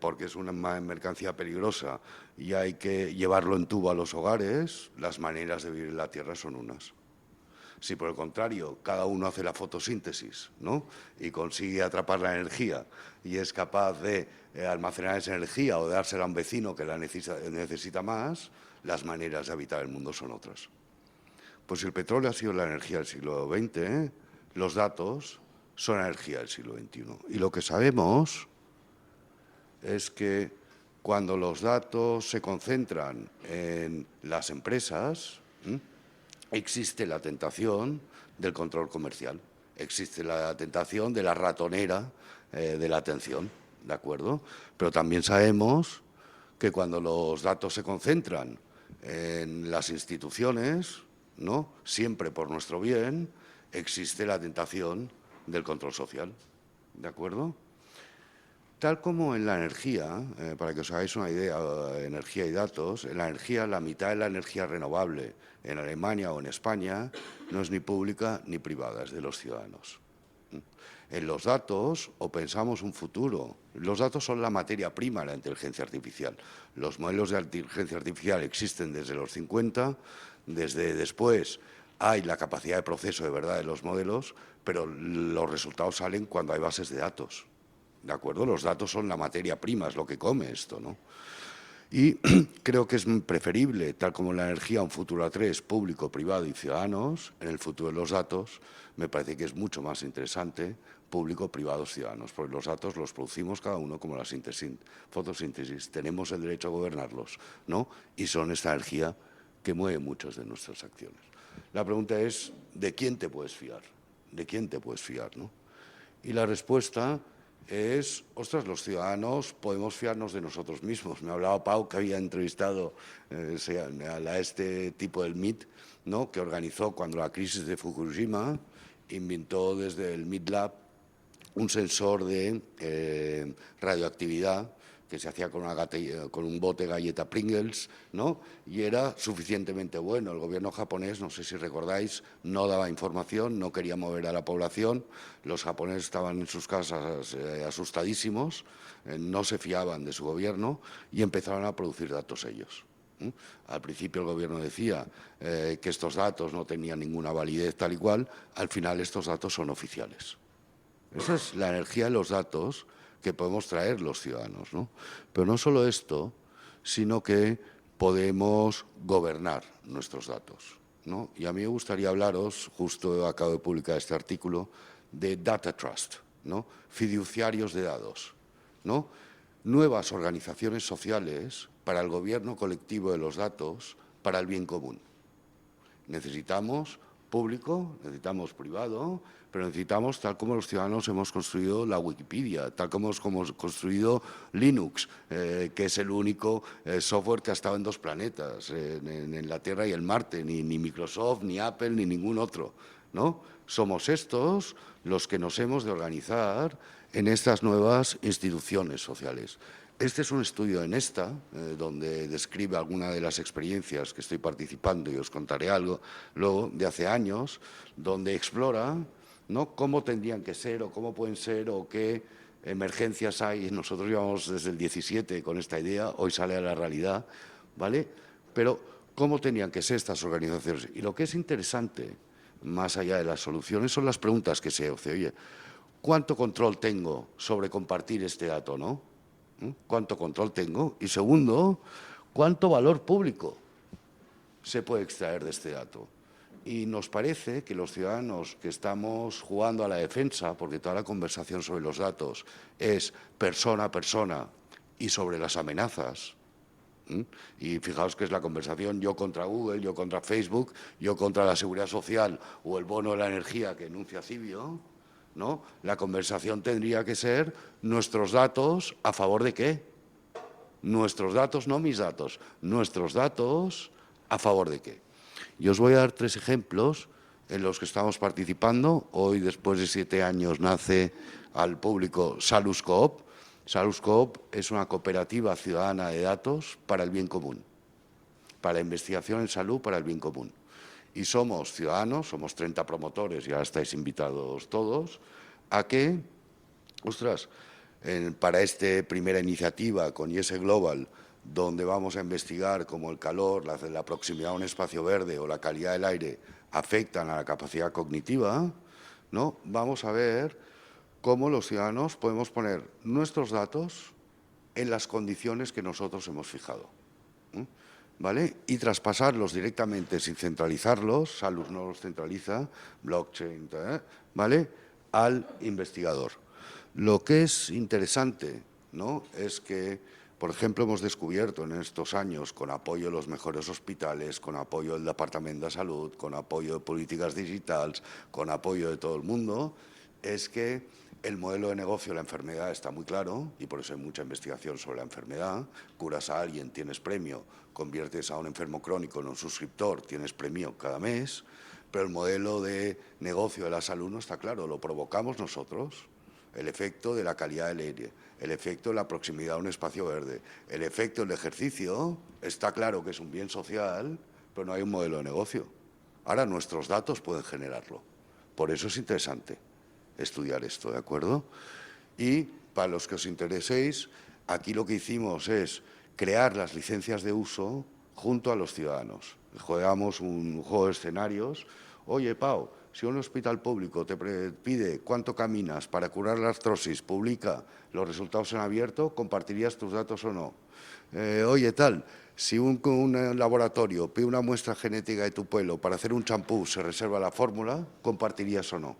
porque es una mercancía peligrosa, y hay que llevarlo en tubo a los hogares, las maneras de vivir en la Tierra son unas. Si por el contrario cada uno hace la fotosíntesis, ¿no?, y consigue atrapar la energía y es capaz de almacenar esa energía o de dársela a un vecino que la necesita más, las maneras de habitar el mundo son otras. Pues si el petróleo ha sido la energía del siglo XX, los datos son energía del siglo XXI. Y lo que sabemos es que cuando los datos se concentran en las empresas, existe la tentación del control comercial, existe la tentación de la ratonera de la atención, ¿de acuerdo? Pero también sabemos que cuando los datos se concentran en las instituciones, ¿no?, siempre por nuestro bien, existe la tentación del control social, ¿de acuerdo? Tal como en la energía, para que os hagáis una idea, energía y datos, en la energía la mitad de la energía renovable en Alemania o en España no es ni pública ni privada, es de los ciudadanos. En los datos, o pensamos un futuro, los datos son la materia prima de la inteligencia artificial. Los modelos de inteligencia artificial existen desde los 50, desde después hay la capacidad de proceso de verdad de los modelos, pero los resultados salen cuando hay bases de datos. ¿De acuerdo? Los datos son la materia prima, es lo que come esto, ¿no? Y creo que es preferible, tal como en la energía, un futuro a tres, público, privado y ciudadanos. En el futuro de los datos me parece que es mucho más interesante público, privados, ciudadanos, porque los datos los producimos cada uno como la fotosíntesis. Tenemos el derecho a gobernarlos, ¿no? Y son esta energía que mueve muchas de nuestras acciones. La pregunta es, ¿de quién te puedes fiar? ¿De quién te puedes fiar, no? Y la respuesta es, ostras, los ciudadanos podemos fiarnos de nosotros mismos. Me hablaba Pau, que había entrevistado a este tipo del MIT, ¿no?, que organizó cuando la crisis de Fukushima, inventó desde el MIT Lab un sensor de radioactividad que se hacía con un bote galleta Pringles, ¿no?, y era suficientemente bueno. El gobierno japonés, no sé si recordáis, no daba información, no quería mover a la población, los japoneses estaban en sus casas asustadísimos, no se fiaban de su gobierno y empezaron a producir datos ellos. Al principio el gobierno decía que estos datos no tenían ninguna validez tal y cual, al final estos datos son oficiales. Esa es la energía de los datos que podemos traer los ciudadanos, ¿no? Pero no solo esto, sino que podemos gobernar nuestros datos, ¿no? Y a mí me gustaría hablaros, justo acabo de publicar este artículo, de Data Trust, ¿no?, fiduciarios de datos, ¿no? nuevas organizaciones sociales para el gobierno colectivo de los datos, para el bien común. Necesitamos público, necesitamos privado, pero necesitamos, tal como los ciudadanos hemos construido la Wikipedia, tal como hemos construido Linux, que es el único software que ha estado en 2 planetas, en la Tierra y el Marte, ni Microsoft, ni Apple, ni ningún otro, ¿no? Somos estos los que nos hemos de organizar en estas nuevas instituciones sociales. Este es un estudio en esta, donde describe alguna de las experiencias que estoy participando y os contaré algo luego, de hace años, donde explora, ¿no?, cómo tendrían que ser o cómo pueden ser o qué emergencias hay. Nosotros llevamos desde el 17 con esta idea, hoy sale a la realidad, ¿vale? Pero cómo tendrían que ser estas organizaciones. Y lo que es interesante, más allá de las soluciones, son las preguntas que se hace. Oye, ¿cuánto control tengo sobre compartir este dato, no? ¿Cuánto control tengo? Y segundo, ¿cuánto valor público se puede extraer de este dato? Y nos parece que los ciudadanos que estamos jugando a la defensa, porque toda la conversación sobre los datos es persona a persona y sobre las amenazas, y fijaos que es la conversación yo contra Google, yo contra Facebook, yo contra la Seguridad Social o el bono de la energía que enuncia Cibio, ¿no? La conversación tendría que ser nuestros datos, ¿a favor de qué? Nuestros datos, no mis datos, nuestros datos, ¿a favor de qué? Y os voy a dar 3 ejemplos en los que estamos participando. Hoy, después de 7 años, nace al público Salus Coop. Salus Coop es una cooperativa ciudadana de datos para el bien común, para la investigación en salud para el bien común. Y somos ciudadanos, somos 30 promotores, ya estáis invitados todos, a que, para esta primera iniciativa con IS Global, donde vamos a investigar cómo el calor, la proximidad a un espacio verde o la calidad del aire afectan a la capacidad cognitiva, ¿no? Vamos a ver cómo los ciudadanos podemos poner nuestros datos en las condiciones que nosotros hemos fijado, ¿vale? Y traspasarlos directamente sin centralizarlos, Salus no los centraliza, blockchain, ¿vale?, al investigador. Lo que es interesante, ¿no?, es que, por ejemplo, hemos descubierto en estos años, con apoyo de los mejores hospitales, con apoyo del Departamento de Salud, con apoyo de políticas digitales, con apoyo de todo el mundo, es que el modelo de negocio de la enfermedad está muy claro y por eso hay mucha investigación sobre la enfermedad. Curas a alguien, tienes premio, conviertes a un enfermo crónico en un suscriptor, tienes premio cada mes, pero el modelo de negocio de la salud no está claro, lo provocamos nosotros. El efecto de la calidad del aire, el efecto de la proximidad a un espacio verde, el efecto del ejercicio, está claro que es un bien social, pero no hay un modelo de negocio. Ahora nuestros datos pueden generarlo. Por eso es interesante estudiar esto, ¿de acuerdo? Y para los que os intereséis, aquí lo que hicimos es crear las licencias de uso junto a los ciudadanos. Jugamos un juego de escenarios. Oye, Pau, si un hospital público te pide cuánto caminas para curar la artrosis, publica los resultados en abierto, ¿compartirías tus datos o no? Oye, tal, si un laboratorio pide una muestra genética de tu pelo para hacer un champú, se reserva la fórmula, ¿compartirías o no?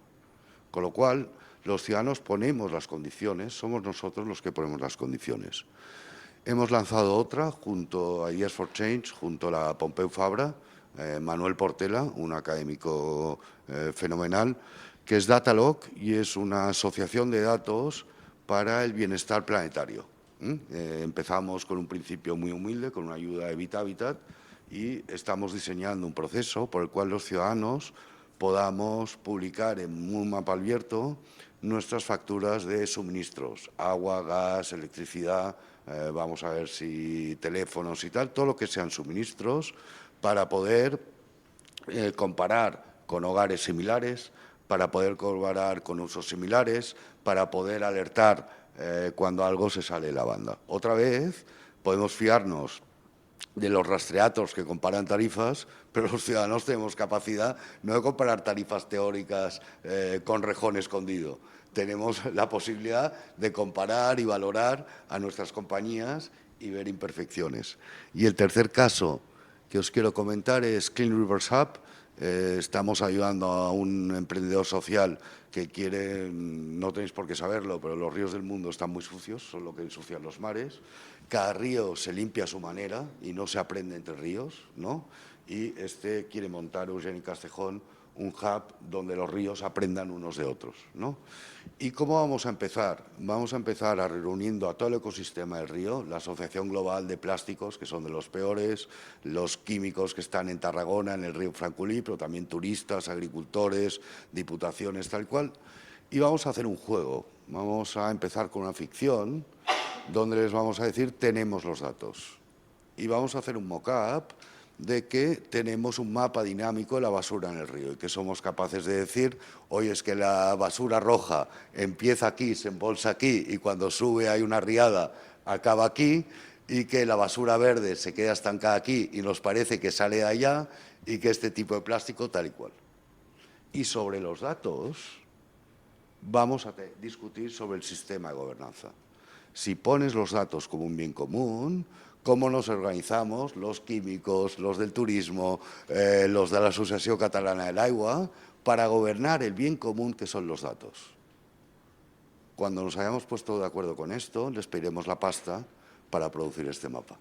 Con lo cual, los ciudadanos ponemos las condiciones, somos nosotros los que ponemos las condiciones. Hemos lanzado otra junto a Ideas for Change, junto a la Pompeu Fabra, Manuel Portela, un académico fenomenal, que es Datalog y es una asociación de datos para el bienestar planetario. Empezamos con un principio muy humilde, con una ayuda de Vitavitat, y estamos diseñando un proceso por el cual los ciudadanos podamos publicar en un mapa abierto nuestras facturas de suministros, agua, gas, electricidad, vamos a ver si teléfonos y tal, todo lo que sean suministros, para poder comparar con hogares similares, para poder comparar con usos similares, para poder alertar cuando algo se sale de la banda. Otra vez, podemos fiarnos de los rastreatos que comparan tarifas, pero los ciudadanos tenemos capacidad no de comparar tarifas teóricas con rejón escondido. Tenemos la posibilidad de comparar y valorar a nuestras compañías y ver imperfecciones. Y el tercer caso que os quiero comentar es Clean Rivers Hub. Estamos ayudando a un emprendedor social que quiere, no tenéis por qué saberlo, pero los ríos del mundo están muy sucios, son lo que ensucian los mares. Cada río se limpia a su manera y no se aprende entre ríos, ¿no? Y este quiere montar, Eugeni Castejón, un hub donde los ríos aprendan unos de otros, ¿no? ¿Y cómo vamos a empezar? Vamos a empezar reuniendo a todo el ecosistema del río, la Asociación Global de Plásticos, que son de los peores, los químicos que están en Tarragona, en el río Francolí, pero también turistas, agricultores, diputaciones, tal cual. Y vamos a hacer un juego. Vamos a empezar con una ficción donde les vamos a decir tenemos los datos. Y vamos a hacer un mock-up de que tenemos un mapa dinámico de la basura en el río y que somos capaces de decir, oye, es que la basura roja empieza aquí, se embolsa aquí y cuando sube hay una riada, acaba aquí, y que la basura verde se queda estancada aquí y nos parece que sale de allá y que este tipo de plástico tal y cual. Y sobre los datos vamos a discutir sobre el sistema de gobernanza. Si pones los datos como un bien común, cómo nos organizamos, los químicos, los del turismo, los de la Asociación Catalana del Agua, para gobernar el bien común que son los datos. Cuando nos hayamos puesto de acuerdo con esto, les pediremos la pasta para producir este mapa.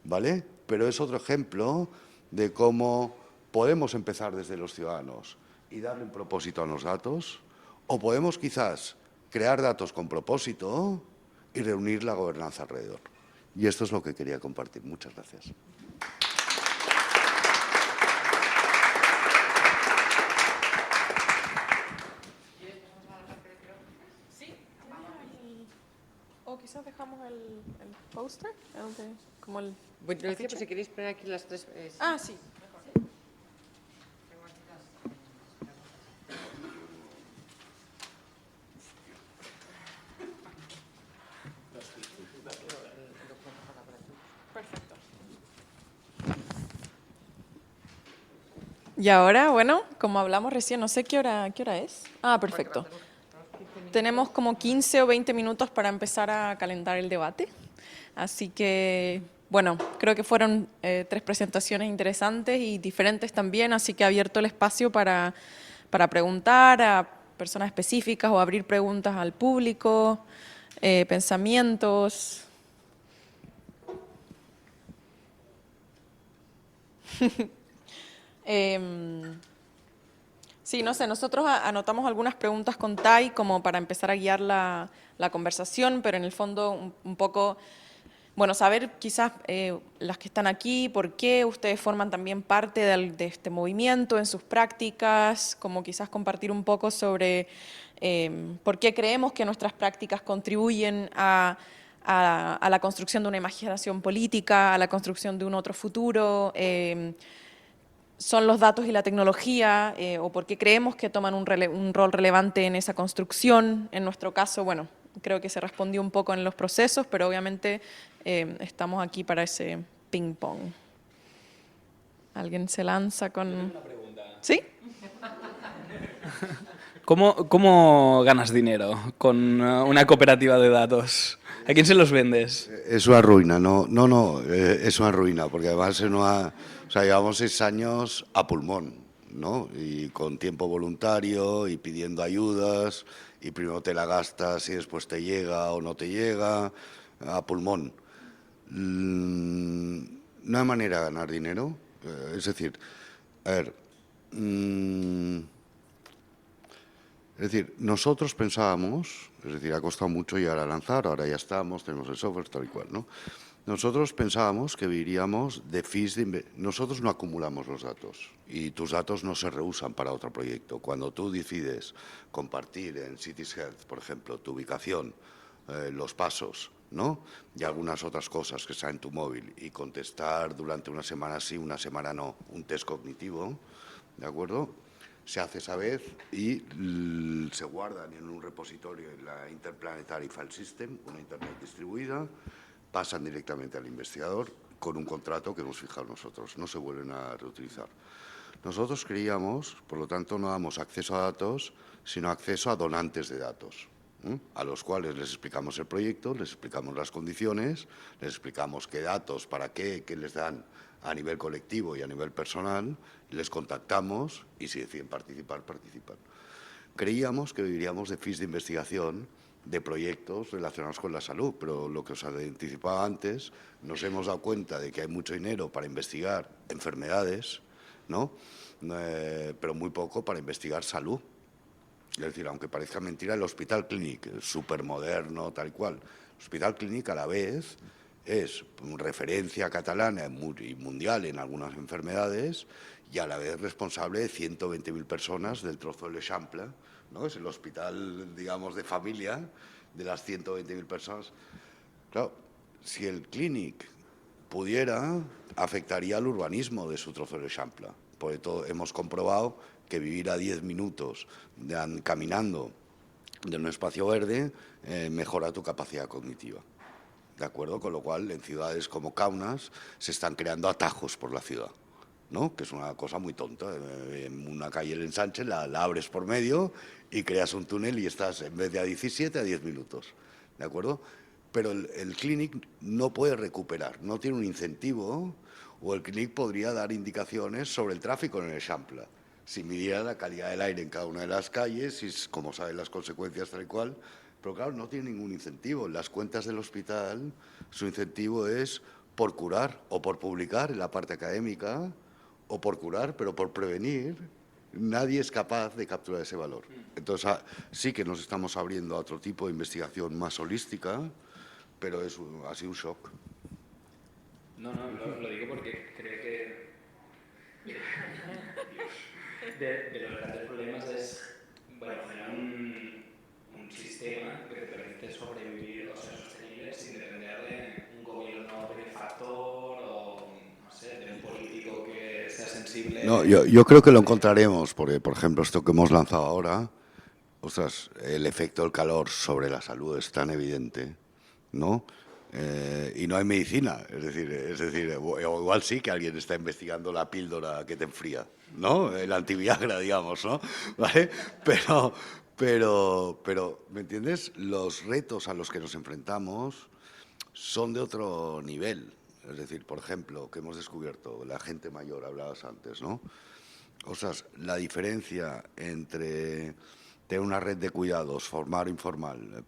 ¿Vale? Pero es otro ejemplo de cómo podemos empezar desde los ciudadanos y darle un propósito a los datos, o podemos quizás crear datos con propósito y reunir la gobernanza alrededor. Y esto es lo que quería compartir. Muchas gracias. Sí. O quizás dejamos el póster, como el... Bueno, decía, pues si queréis poner aquí las tres... Ah, sí. Perfecto. Y ahora, bueno, como hablamos recién, no sé qué hora es. Ah, perfecto. Tenemos como 15 o 20 minutos para empezar a calentar el debate. Así que, bueno, creo que fueron 3 presentaciones interesantes y diferentes también, así que he abierto el espacio para preguntar a personas específicas o abrir preguntas al público, pensamientos. Sí, no sé, nosotros anotamos algunas preguntas con Tai como para empezar a guiar la conversación, pero en el fondo un poco, bueno, saber quizás las que están aquí, por qué ustedes forman también parte de este movimiento en sus prácticas, como quizás compartir un poco sobre por qué creemos que nuestras prácticas contribuyen a la construcción de una imaginación política, a la construcción de un otro futuro, son los datos y la tecnología, o por qué creemos que toman un rol relevante en esa construcción. En nuestro caso, bueno, creo que se respondió un poco en los procesos, pero obviamente estamos aquí para ese ping-pong. ¿Alguien se lanza con...? Una pregunta. ¿Sí? ¿Cómo ganas dinero con una cooperativa de datos? ¿A quién se los vendes? Es una ruina, es una ruina, porque además llevamos 6 años a pulmón, ¿no? Y con tiempo voluntario y pidiendo ayudas, y primero te la gastas y después te llega o no te llega, a pulmón. No hay manera de ganar dinero, es decir, a ver, nosotros pensábamos, ha costado mucho llegar a lanzar, ahora ya estamos, tenemos el software, tal y cual, ¿no? Nosotros pensábamos que viviríamos de fees nosotros no acumulamos los datos y tus datos no se reusan para otro proyecto. Cuando tú decides compartir en Cities Health, por ejemplo, tu ubicación, los pasos, ¿no? Y algunas otras cosas que están en tu móvil y contestar durante una semana sí, una semana no, un test cognitivo, ¿de acuerdo? Se hace esa vez y se guardan en un repositorio en la Interplanetary File System, una Internet distribuida, pasan directamente al investigador con un contrato que hemos fijado nosotros, no se vuelven a reutilizar. Nosotros creíamos, por lo tanto, no damos acceso a datos, sino acceso a donantes de datos. a los cuales les explicamos el proyecto, les explicamos las condiciones, les explicamos qué datos, para qué les dan a nivel colectivo y a nivel personal, les contactamos y si deciden participar, participan. Creíamos que viviríamos de fees de investigación de proyectos relacionados con la salud, pero lo que os anticipaba antes, nos hemos dado cuenta de que hay mucho dinero para investigar enfermedades, ¿no? Pero muy poco para investigar salud. Es decir, aunque parezca mentira, el Hospital Clínic, súper moderno, tal cual, el Hospital Clínic a la vez es referencia catalana y mundial en algunas enfermedades y a la vez responsable de 120.000 personas del trozo del Eixample, ¿no? Es el hospital, digamos, de familia de las 120.000 personas. Claro, si el Clínic pudiera, afectaría al urbanismo de su trozo del Eixample. Por eso hemos comprobado que vivir a 10 minutos caminando de un espacio verde mejora tu capacidad cognitiva. ¿De acuerdo? Con lo cual, en ciudades como Kaunas se están creando atajos por la ciudad, ¿no? Que es una cosa muy tonta. En una calle el ensanche la abres por medio y creas un túnel y estás, en vez de a 17, a 10 minutos. ¿De acuerdo? Pero el Clínic no puede recuperar, no tiene un incentivo, o el Clínic podría dar indicaciones sobre el tráfico en el Eixample. Si midiera la calidad del aire en cada una de las calles, y como saben las consecuencias tal y cual, pero claro, no tiene ningún incentivo. En las cuentas del hospital, su incentivo es por curar o por publicar en la parte académica, o por curar, pero por prevenir, nadie es capaz de capturar ese valor. Entonces, sí que nos estamos abriendo a otro tipo de investigación más holística, pero ha sido un shock. No, lo digo porque creo que de los grandes problemas es, bueno, generar un sistema que te permite sobrevivir, o sea, sostenible, sin depender de un gobierno benefactor o, no sé, de un político que sea sensible. No, yo creo que lo encontraremos, porque, por ejemplo, esto que hemos lanzado ahora, ostras, el efecto del calor sobre la salud es tan evidente, ¿no? Y no hay medicina, es decir, o igual sí que alguien está investigando la píldora que te enfría, ¿no? El antiviagra, digamos, ¿no? ¿Vale? Pero, ¿me entiendes? Los retos a los que nos enfrentamos son de otro nivel. Es decir, por ejemplo, que hemos descubierto, la gente mayor, hablabas antes, ¿no? Ostras, la diferencia entre tener una red de cuidados, formal o informal,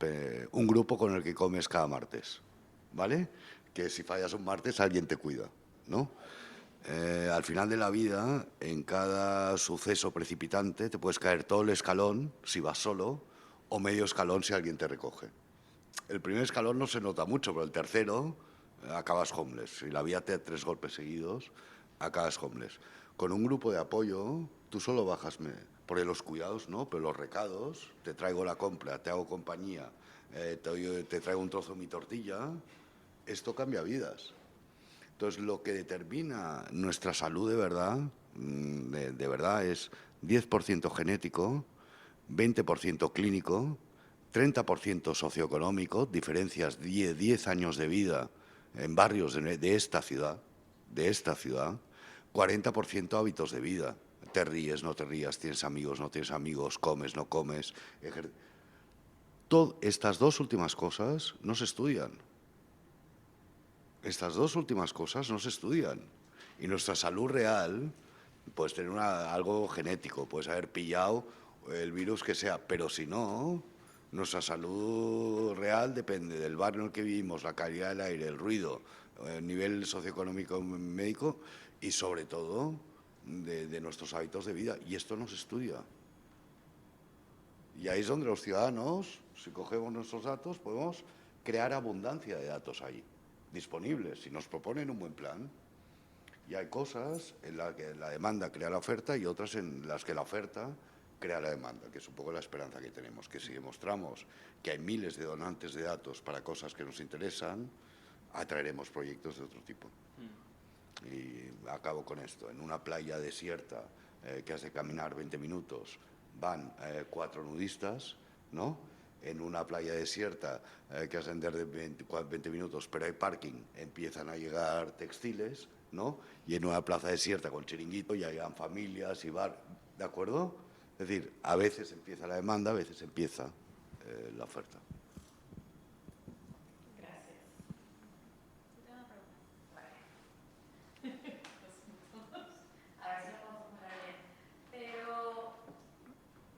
un grupo con el que comes cada martes, ¿vale? Que si fallas un martes alguien te cuida, ¿no? Al final de la vida, en cada suceso precipitante, te puedes caer todo el escalón si vas solo o medio escalón si alguien te recoge. El primer escalón no se nota mucho, pero el tercero acabas homeless. Si la vida te da 3 golpes seguidos, acabas homeless. Con un grupo de apoyo, tú solo bajas, porque los cuidados no, pero los recados, te traigo la compra, te hago compañía, te traigo un trozo de mi tortilla, esto cambia vidas. Entonces, lo que determina nuestra salud de verdad, de verdad, es 10% genético, 20% clínico, 30% socioeconómico, diferencias 10 años de vida en barrios de esta ciudad, 40% hábitos de vida. Te ríes, no te rías, tienes amigos, no tienes amigos, comes, no comes. Estas dos últimas cosas no se estudian. Estas dos últimas cosas no se estudian. Y nuestra salud real, puedes tener algo genético, puedes haber pillado el virus que sea, pero si no, nuestra salud real depende del barrio en el que vivimos, la calidad del aire, el ruido, el nivel socioeconómico médico y sobre todo de nuestros hábitos de vida. Y esto no se estudia. Y ahí es donde los ciudadanos, si cogemos nuestros datos, podemos crear abundancia de datos ahí, disponibles, si nos proponen un buen plan. Y hay cosas en las que la demanda crea la oferta y otras en las que la oferta crea la demanda, que es un poco la esperanza que tenemos, que si demostramos que hay miles de donantes de datos para cosas que nos interesan, atraeremos proyectos de otro tipo. Y acabo con esto. En una playa desierta que has de caminar 20 minutos, van 4 nudistas, ¿no? En una playa desierta que has de andar de 20 minutos, pero hay parking, empiezan a llegar textiles, ¿no? Y en una plaza desierta con chiringuito ya llegan familias y bar, ¿de acuerdo? Es decir, a veces empieza la demanda, a veces empieza la oferta.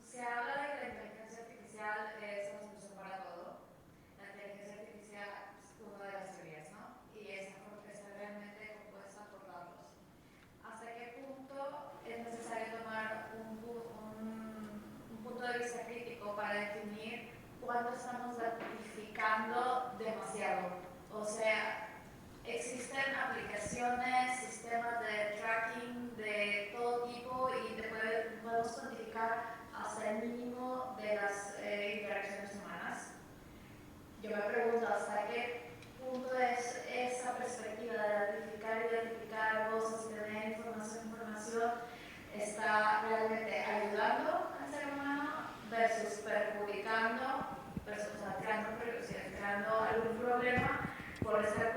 Se habla de que la inteligencia artificial es una solución para todo. La inteligencia artificial es una de las teorías, ¿no? Y está realmente compuesta por datos. ¿Hasta qué punto es necesario tomar un punto de vista crítico para definir cuándo estamos datificando demasiado? O sea, existen aplicaciones, sistemas de tracking de todo tipo y podemos cuantificar hasta el mínimo de las interacciones humanas. Yo me pregunto hasta qué punto es esa perspectiva de identificar cosas, tener información, está realmente ayudando al ser humano versus perjudicando, creando algún problema por estar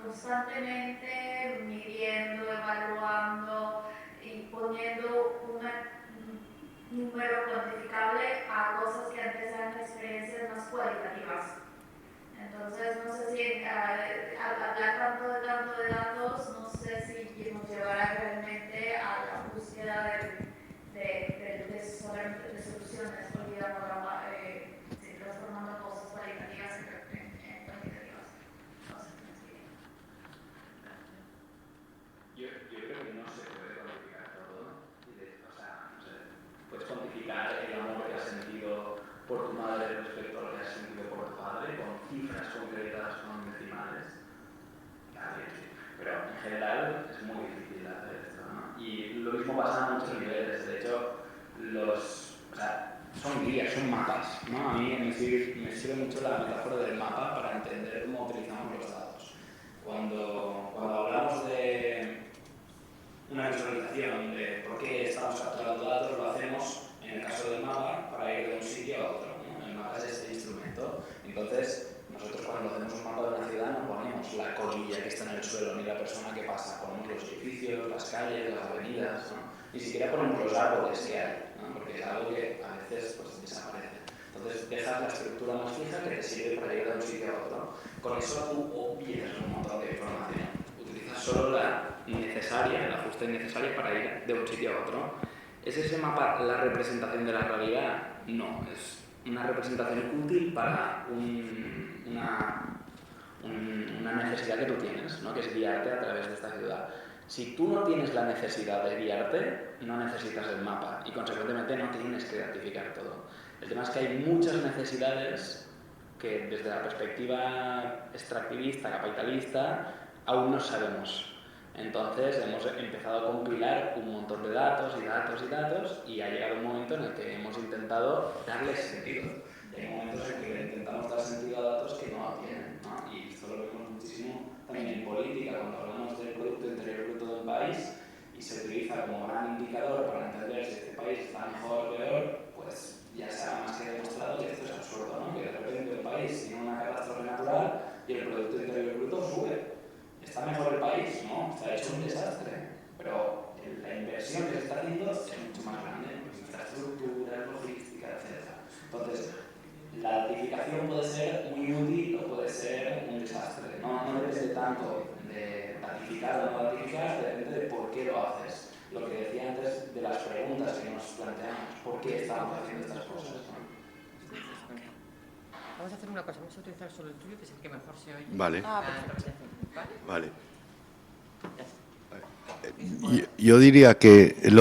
constantemente midiendo, evaluando y poniendo un número cuantificable a cosas que antes eran experiencias más cualitativas. Entonces, no sé si hablar tanto de datos, no sé si nos llevará realmente a la búsqueda de soluciones, transformando cosas cualitativas en cuantitativas. No sé si me explico. Yo creo que no se puede cuantificar todo. O sea, no sé, puedes cuantificar el amor que has sentido por tu madre respecto a lo que has sentido por tu padre, con cifras concretas, con decimales. Claro, sí. Pero en general es muy difícil hacer esto, ¿no? Y lo mismo pasa a muchos niveles. De hecho, son guías, son mapas, ¿no? A mí me sirve mucho la metáfora del mapa para entender cómo utilizamos los datos. Cuando hablamos de una visualización de por qué estamos capturando datos, lo hacemos, en el caso del mapa, para ir de un sitio a otro, ¿no? El mapa es este instrumento. Entonces, nosotros cuando hacemos un mapa de una ciudad no ponemos la colilla que está en el suelo ni la persona que pasa, ponemos los edificios, las calles, las avenidas, ¿no? Ni siquiera ponemos los árboles que hay, ¿no? Porque es algo que a veces pues, desaparece. Entonces dejas la estructura más fija que te sirve para ir de un sitio a otro. Con eso tú obvias un montón de información. Utilizas solo la necesaria, el ajuste necesario para ir de un sitio a otro. ¿Es ese mapa la representación de la realidad? No, es una representación útil para una necesidad que tú tienes, ¿no? Que es guiarte a través de esta ciudad. Si tú no tienes la necesidad de guiarte, no necesitas el mapa y consecuentemente no tienes que identificar todo. El tema es que hay muchas necesidades que desde la perspectiva extractivista, capitalista, aún no sabemos. Entonces hemos empezado a compilar un montón de datos y ha llegado un momento en el que hemos intentado darle sentido. Hay momentos en que intentamos dar sentido a datos que no lo tienen, ¿no? Y esto lo vemos muchísimo también en política, cuando hablamos del Producto Interior Bruto de un país y se utiliza como gran indicador para entender si este país está mejor o peor, pues ya se ha más que demostrado que esto es absurdo, ¿no? Que de repente un país tiene una catástrofe natural y el Producto Interior Bruto sube. Está mejor el país, ¿no? Está hecho un desastre, pero la inversión que se está haciendo es mucho más grande, infraestructura, logística, etc. Entonces, la datificación puede ser muy útil o puede ser un desastre. No depende tanto de datificar o no datificar, depende de por qué lo haces. Lo que decía antes de las preguntas que nos planteamos, ¿por qué estamos haciendo estas cosas? Vamos a hacer una cosa, vamos a utilizar solo el tuyo, que es el que mejor se oye. Vale. ¿Vale? Yo diría que es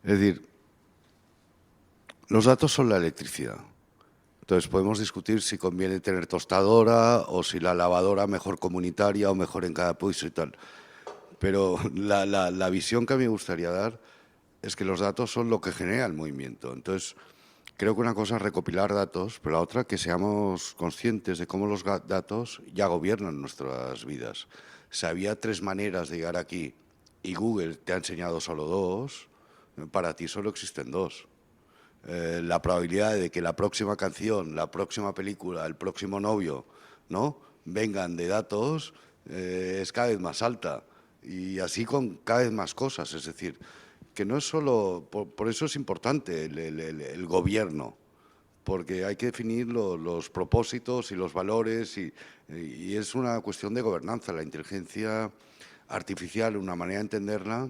decir, los datos son la electricidad. Entonces podemos discutir si conviene tener tostadora o si la lavadora mejor comunitaria o mejor en cada piso y tal. Pero la visión que a mí me gustaría dar es que los datos son lo que genera el movimiento. Entonces, creo que una cosa es recopilar datos, pero la otra que seamos conscientes de cómo los datos ya gobiernan nuestras vidas. Si había 3 maneras de llegar aquí y Google te ha enseñado solo 2, para ti solo existen 2. La probabilidad de que la próxima canción, la próxima película, el próximo novio, ¿no?, vengan de datos es cada vez más alta. Y así con cada vez más cosas. Es decir, que no es solo... Por eso es importante el gobierno, porque hay que definir los propósitos y los valores y es una cuestión de gobernanza. La inteligencia artificial, una manera de entenderla,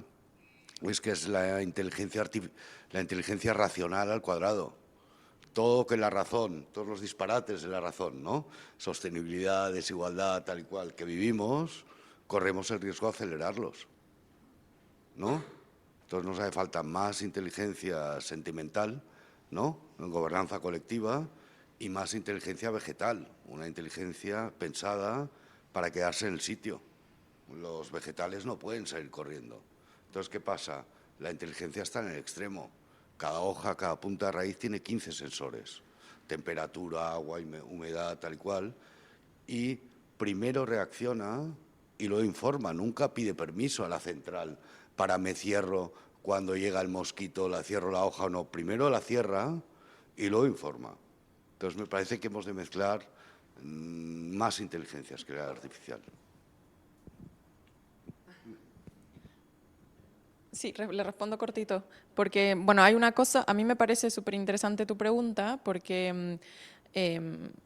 es que es la inteligencia racional al cuadrado. Todo que la razón, todos los disparates de la razón, ¿no? Sostenibilidad, desigualdad, tal y cual que vivimos, corremos el riesgo de acelerarlos, ¿no? Entonces nos hace falta más inteligencia sentimental, ¿no? Gobernanza colectiva y más inteligencia vegetal, una inteligencia pensada para quedarse en el sitio. Los vegetales no pueden salir corriendo. Entonces, ¿qué pasa? La inteligencia está en el extremo. Cada hoja, cada punta de raíz tiene 15 sensores. Temperatura, agua, humedad, tal y cual. Y primero reacciona y lo informa. Nunca pide permiso a la central para me cierro cuando llega el mosquito, la cierro la hoja o no. Primero la cierra y luego informa. Entonces, me parece que hemos de mezclar más inteligencias que la artificial. Sí, le respondo cortito, porque, bueno, hay una cosa, a mí me parece súper interesante tu pregunta, porque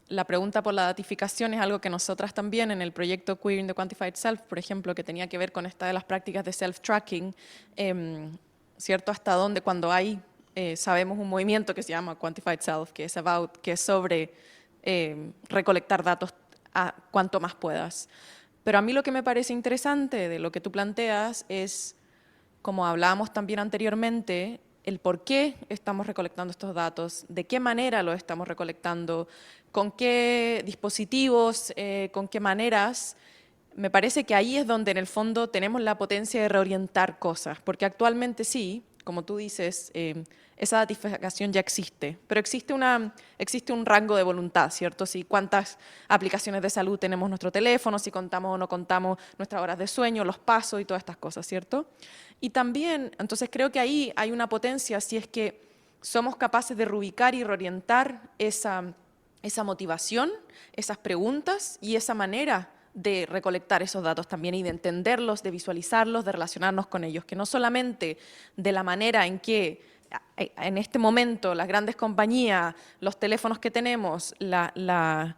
la pregunta por la datificación es algo que nosotras también en el proyecto Queering the Quantified Self, por ejemplo, que tenía que ver con esta de las prácticas de self-tracking, ¿cierto? Hasta dónde cuando hay, sabemos un movimiento que se llama Quantified Self, que es sobre recolectar datos a cuanto más puedas. Pero a mí lo que me parece interesante de lo que tú planteas es, como hablábamos también anteriormente, el por qué estamos recolectando estos datos, de qué manera los estamos recolectando, con qué dispositivos, con qué maneras. Me parece que ahí es donde en el fondo tenemos la potencia de reorientar cosas, porque actualmente sí, como tú dices, esa datificación ya existe, pero existe un rango de voluntad, ¿cierto? Si cuántas aplicaciones de salud tenemos en nuestro teléfono, si contamos o no contamos nuestras horas de sueño, los pasos y todas estas cosas, ¿cierto? Y también, entonces creo que ahí hay una potencia si es que somos capaces de reubicar y reorientar esa motivación, esas preguntas y esa manera de recolectar esos datos también y de entenderlos, de visualizarlos, de relacionarnos con ellos, que no solamente de la manera en que en este momento las grandes compañías, los teléfonos que tenemos, las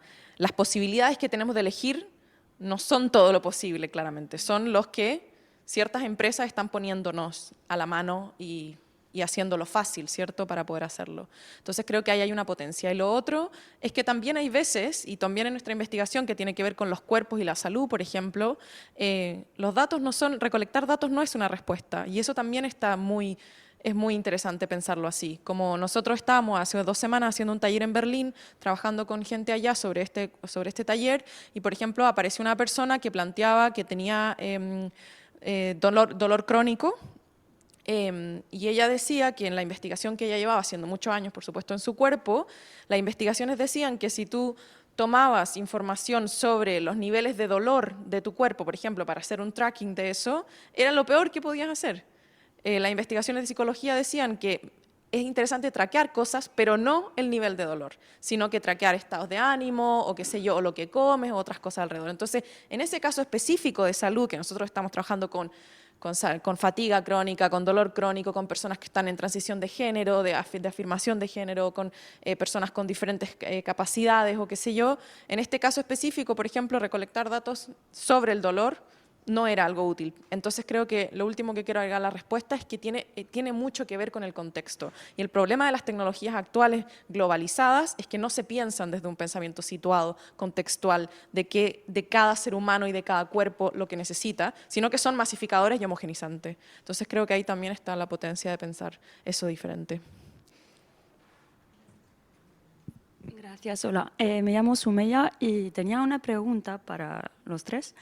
posibilidades que tenemos de elegir no son todo lo posible, claramente, son los que ciertas empresas están poniéndonos a la mano y haciéndolo fácil, ¿cierto?, para poder hacerlo. Entonces creo que ahí hay una potencia. Y lo otro es que también hay veces, y también en nuestra investigación que tiene que ver con los cuerpos y la salud, por ejemplo, los datos no son, recolectar datos no es una respuesta, y eso también es muy interesante pensarlo así. Como nosotros estábamos hace 2 semanas haciendo un taller en Berlín, trabajando con gente allá sobre este taller, y por ejemplo apareció una persona que planteaba que tenía dolor crónico, y ella decía que en la investigación que ella llevaba haciendo muchos años, por supuesto, en su cuerpo, las investigaciones decían que si tú tomabas información sobre los niveles de dolor de tu cuerpo, por ejemplo, para hacer un tracking de eso, era lo peor que podías hacer. Las investigaciones de psicología decían que es interesante traquear cosas, pero no el nivel de dolor, sino que traquear estados de ánimo o qué sé yo, o lo que comes o otras cosas alrededor. Entonces, en ese caso específico de salud, que nosotros estamos trabajando con fatiga crónica, con dolor crónico, con personas que están en transición de género, de afirmación de género, con personas con diferentes capacidades o qué sé yo. En este caso específico, por ejemplo, recolectar datos sobre el dolor no era algo útil. Entonces creo que lo último que quiero agregar a la respuesta es que tiene mucho que ver con el contexto. Y el problema de las tecnologías actuales globalizadas es que no se piensan desde un pensamiento situado, contextual, de cada ser humano y de cada cuerpo lo que necesita, sino que son masificadores y homogenizantes. Entonces creo que ahí también está la potencia de pensar eso diferente. Gracias, hola. Me llamo Sumeya y tenía una pregunta para los tres.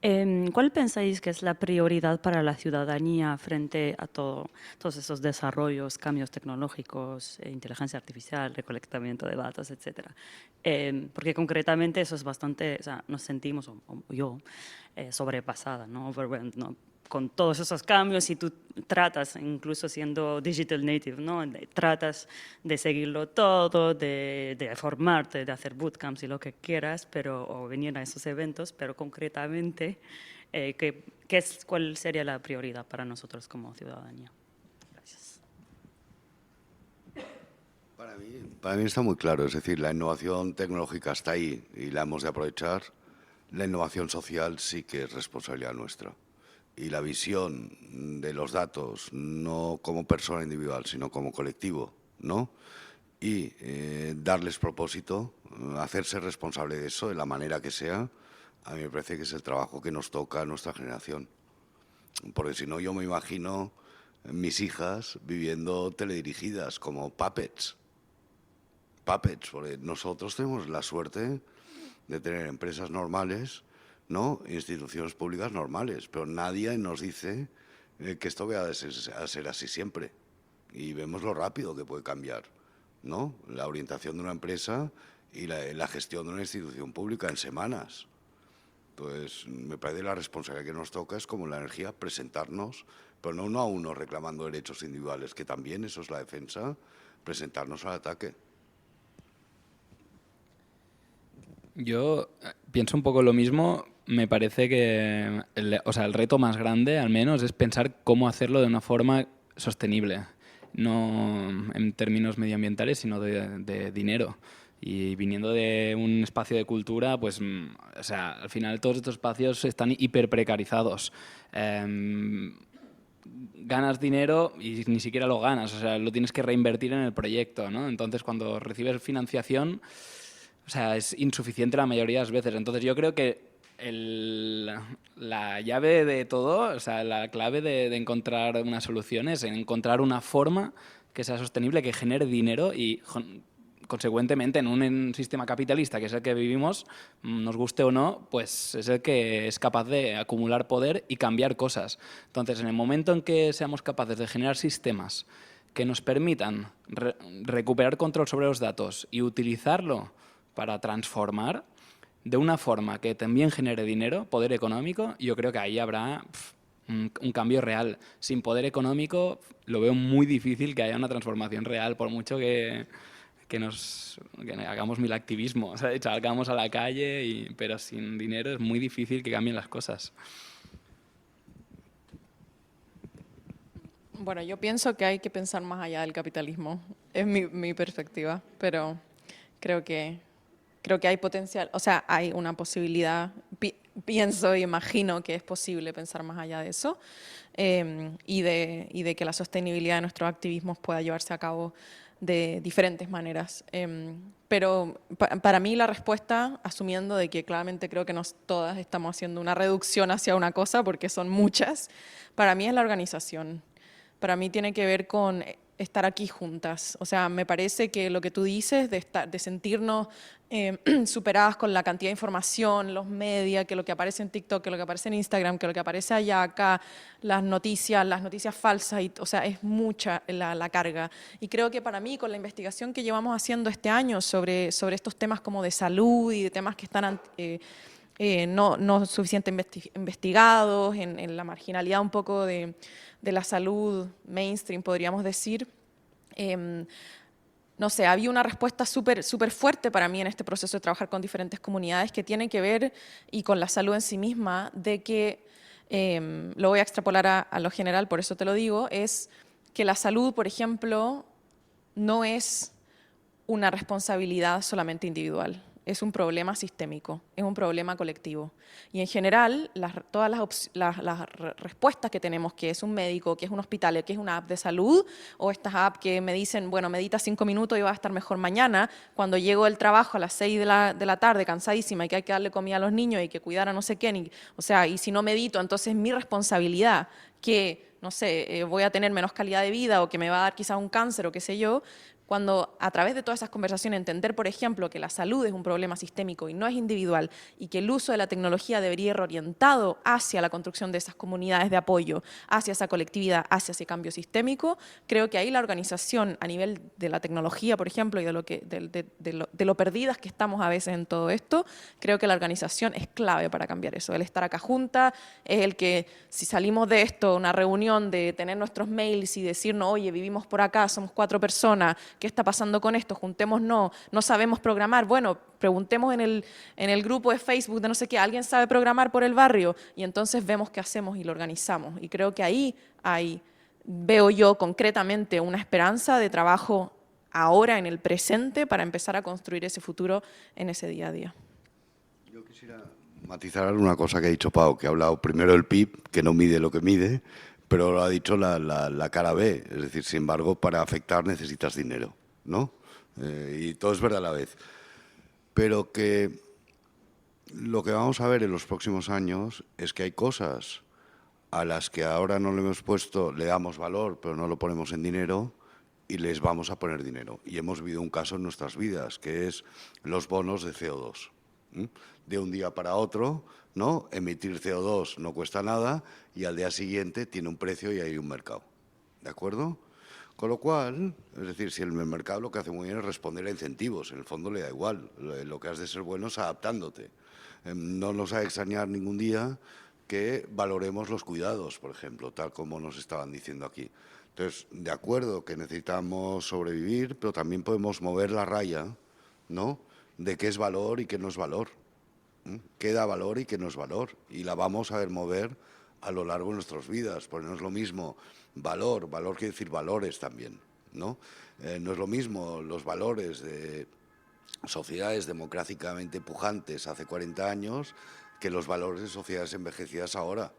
¿Cuál pensáis que es la prioridad para la ciudadanía frente a todos esos desarrollos, cambios tecnológicos, inteligencia artificial, recolectamiento de datos, etcétera? Porque concretamente eso es bastante, o sea, nos sentimos, o yo, sobrepasada, ¿no? Overwhelmed, ¿no? Con todos esos cambios y tú tratas, incluso siendo digital native, ¿no? Tratas de seguirlo todo, de formarte, de hacer bootcamps y lo que quieras, o venir a esos eventos, pero concretamente, ¿cuál sería la prioridad para nosotros como ciudadanía? Gracias. Para Para mí está muy claro, es decir, la innovación tecnológica está ahí y la hemos de aprovechar. La innovación social sí que es responsabilidad nuestra. Y la visión de los datos, no como persona individual, sino como colectivo, ¿no? Y darles propósito, hacerse responsable de eso de la manera que sea, a mí me parece que es el trabajo que nos toca a nuestra generación. Porque si no, yo me imagino mis hijas viviendo teledirigidas como puppets. Puppets, porque nosotros tenemos la suerte de tener empresas normales, ¿no? Instituciones públicas normales, pero nadie nos dice que esto vaya a ser así siempre. Y vemos lo rápido que puede cambiar, ¿no? La orientación de una empresa y la gestión de una institución pública en semanas. Entonces, me parece la responsabilidad que nos toca es como la energía, presentarnos, pero no uno a uno reclamando derechos individuales, que también eso es la defensa, presentarnos al ataque. Yo pienso un poco lo mismo. Me parece que el reto más grande, al menos, es pensar cómo hacerlo de una forma sostenible. No en términos medioambientales, sino de dinero. Y viniendo de un espacio de cultura, pues, o sea, al final todos estos espacios están hiperprecarizados. Ganas dinero y ni siquiera lo ganas, o sea, lo tienes que reinvertir en el proyecto, ¿no? Entonces, cuando recibes financiación, o sea, es insuficiente la mayoría de las veces. Entonces, yo creo que la llave de todo, o sea, la clave de encontrar una solución es encontrar una forma que sea sostenible, que genere dinero y, consecuentemente, en un sistema capitalista, que es el que vivimos, nos guste o no, pues es el que es capaz de acumular poder y cambiar cosas. Entonces, en el momento en que seamos capaces de generar sistemas que nos permitan recuperar control sobre los datos y utilizarlo para transformar de una forma que también genere dinero, poder económico, yo creo que ahí habrá un cambio real. Sin poder económico lo veo muy difícil que haya una transformación real, por mucho que hagamos mil activismo, o sea, salgamos a la calle, pero sin dinero es muy difícil que cambien las cosas. Bueno, yo pienso que hay que pensar más allá del capitalismo, es mi perspectiva, pero creo que hay potencial, o sea, hay una posibilidad, pienso y imagino que es posible pensar más allá de eso y de que la sostenibilidad de nuestros activismos pueda llevarse a cabo de diferentes maneras. Pero para mí la respuesta, asumiendo de que claramente creo que todas estamos haciendo una reducción hacia una cosa, porque son muchas, para mí es la organización. Para mí tiene que ver con estar aquí juntas. O sea, me parece que lo que tú dices de sentirnos superadas con la cantidad de información, los medios, que lo que aparece en TikTok, que lo que aparece en Instagram, que lo que aparece allá, acá, las noticias falsas, o sea, es mucha la carga. Y creo que para mí, con la investigación que llevamos haciendo este año sobre estos temas como de salud y de temas que están no suficientemente investigados, en la marginalidad un poco de la salud mainstream, podríamos decir, no sé, había una respuesta súper fuerte para mí en este proceso de trabajar con diferentes comunidades que tiene que ver, y con la salud en sí misma, de que, lo voy a extrapolar a lo general, por eso te lo digo, es que la salud, por ejemplo, no es una responsabilidad solamente individual. Es un problema sistémico, es un problema colectivo. Y en general, todas las respuestas que tenemos, que es un médico, que es un hospital, que es una app de salud, o estas apps que me dicen, bueno, medita 5 minutos y vas a estar mejor mañana, cuando llego del trabajo a las 6 de la tarde, cansadísima, y que hay que darle comida a los niños y que cuidar a no sé quién, o sea, y si no medito, entonces es mi responsabilidad que, no sé, voy a tener menos calidad de vida o que me va a dar quizás un cáncer o qué sé yo. Cuando a través de todas esas conversaciones entender, por ejemplo, que la salud es un problema sistémico y no es individual, y que el uso de la tecnología debería ir orientado hacia la construcción de esas comunidades de apoyo, hacia esa colectividad, hacia ese cambio sistémico, creo que ahí la organización a nivel de la tecnología, por ejemplo, y de lo perdidas que estamos a veces en todo esto, creo que la organización es clave para cambiar eso. El estar acá junta es el que, si salimos de esto, una reunión de tener nuestros mails y decirnos, oye, vivimos por acá, somos 4 personas, ¿qué está pasando con esto? Juntémonos, no sabemos programar. Bueno, preguntemos en el grupo de Facebook de no sé qué, ¿alguien sabe programar por el barrio? Y entonces vemos qué hacemos y lo organizamos. Y creo que ahí veo yo concretamente una esperanza de trabajo ahora, en el presente, para empezar a construir ese futuro en ese día a día. Yo quisiera matizar una cosa que ha dicho Pau, que ha hablado primero del PIB, que no mide lo que mide, pero lo ha dicho la cara B, es decir, sin embargo, para afectar necesitas dinero, ¿no? Y todo es verdad a la vez. Pero que lo que vamos a ver en los próximos años es que hay cosas a las que ahora no le hemos puesto, le damos valor, pero no lo ponemos en dinero, y les vamos a poner dinero. Y hemos vivido un caso en nuestras vidas, que es los bonos de CO2. De un día para otro, ¿no? Emitir CO2 no cuesta nada y al día siguiente tiene un precio y hay un mercado. ¿De acuerdo? Con lo cual, es decir, si el mercado lo que hace muy bien es responder a incentivos, en el fondo le da igual, lo que has de ser bueno es adaptándote. No nos ha de extrañar ningún día que valoremos los cuidados, por ejemplo, tal como nos estaban diciendo aquí. Entonces, de acuerdo que necesitamos sobrevivir, pero también podemos mover la raya, ¿no?, de qué es valor y qué no es valor. Qué da valor y qué no es valor. Y la vamos a ver mover a lo largo de nuestras vidas, porque no es lo mismo valor quiere decir valores también, ¿no? No es lo mismo los valores de sociedades democráticamente pujantes hace 40 años que los valores de sociedades envejecidas ahora.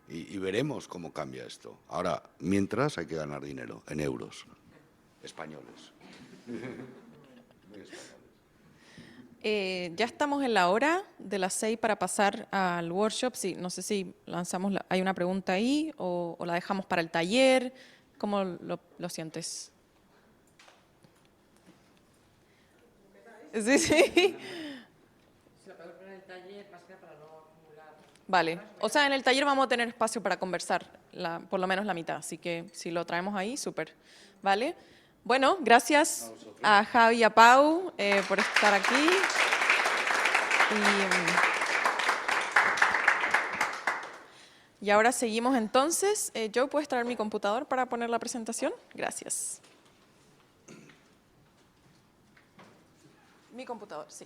Y veremos cómo cambia esto. Ahora, mientras hay que ganar dinero en euros españoles. Ya estamos en la hora de las 6 para pasar al workshop. Sí, no sé si lanzamos, hay una pregunta ahí o la dejamos para el taller. ¿Cómo lo sientes? Sí, sí. Vale, o sea, en el taller vamos a tener espacio para conversar, por lo menos la mitad, así que si lo traemos ahí, súper. ¿Vale? Bueno, gracias a Javi y a Pau por estar aquí. Y ahora seguimos entonces. Joe, ¿puedes traer mi computador para poner la presentación? Gracias. Mi computador, sí.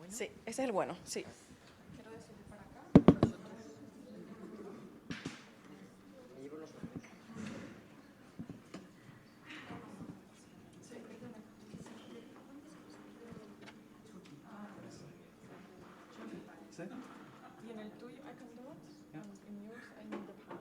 Sí, ese es el bueno, sí. Y en el tuyo, I can do it. In yours, I need the pad.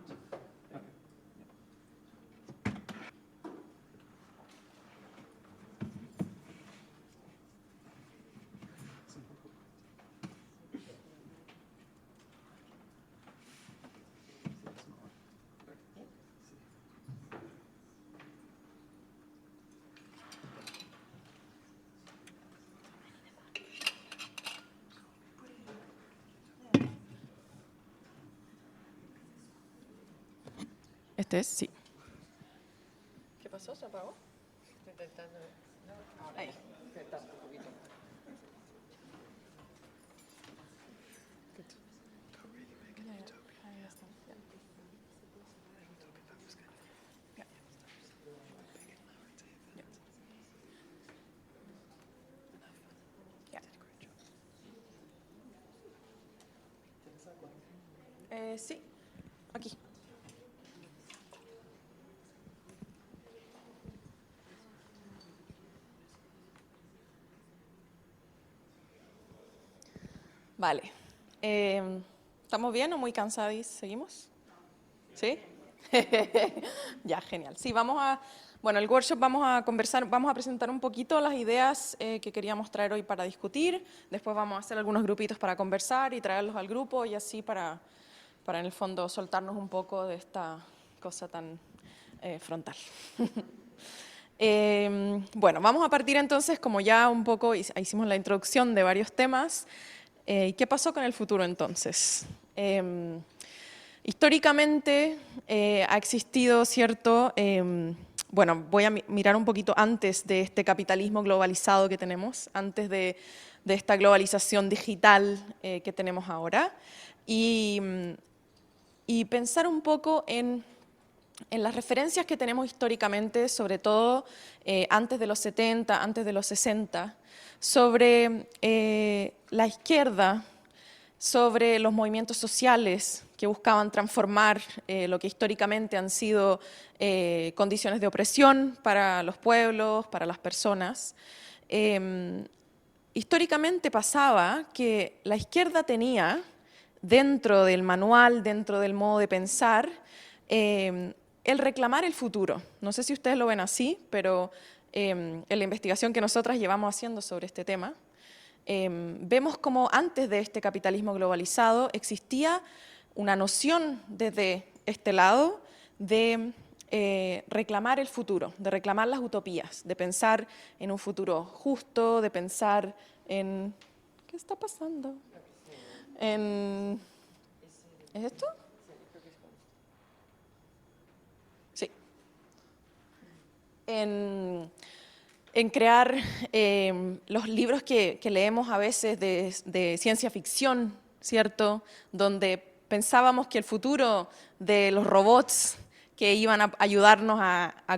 Este es, sí. ¿Qué pasó? ¿Se apagó? Ahí. Sí, aquí. Vale. ¿Estamos bien o muy cansados? ¿Seguimos? ¿Sí? Ya, genial. Sí, bueno, el workshop vamos a conversar, vamos a presentar un poquito las ideas que queríamos traer hoy para discutir. Después vamos a hacer algunos grupitos para conversar y traerlos al grupo y así para en el fondo soltarnos un poco de esta cosa tan frontal. Bueno, vamos a partir entonces, como ya un poco hicimos la introducción de varios temas. ¿Qué pasó con el futuro entonces? Históricamente ha existido cierto, bueno, voy a mirar un poquito antes de este capitalismo globalizado que tenemos, antes de esta globalización digital que tenemos ahora, y pensar un poco en las referencias que tenemos históricamente, sobre todo antes de los 70, antes de los 60, sobre la izquierda, sobre los movimientos sociales que buscaban transformar lo que históricamente han sido condiciones de opresión para los pueblos, para las personas. Históricamente pasaba que la izquierda tenía, dentro del manual, dentro del modo de pensar, el reclamar el futuro. No sé si ustedes lo ven así, pero en la investigación que nosotras llevamos haciendo sobre este tema, vemos como antes de este capitalismo globalizado existía una noción desde este lado de reclamar el futuro, de reclamar las utopías, de pensar en un futuro justo, de pensar en... ¿Qué está pasando? ¿Es esto? Sí. En crear los libros que leemos a veces de ciencia ficción, ¿cierto? Donde pensábamos que el futuro de los robots que iban a ayudarnos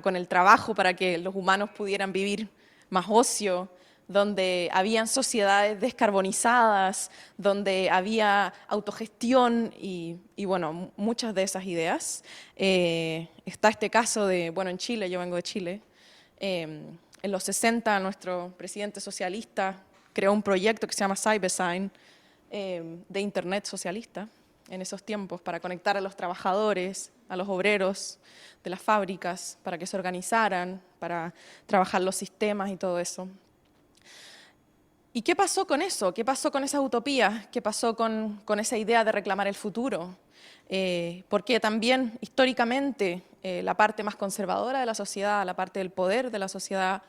con el trabajo para que los humanos pudieran vivir más ocio, donde habían sociedades descarbonizadas, donde había autogestión y bueno, muchas de esas ideas. Está este caso de, bueno, en Chile, yo vengo de Chile, en los 60 nuestro presidente socialista creó un proyecto que se llama Cybesign, de internet socialista en esos tiempos, para conectar a los trabajadores, a los obreros de las fábricas, para que se organizaran, para trabajar los sistemas y todo eso. ¿Y qué pasó con eso? ¿Qué pasó con esa utopía? ¿Qué pasó con esa idea de reclamar el futuro? Porque también históricamente la parte más conservadora de la sociedad, la parte del poder de la sociedad,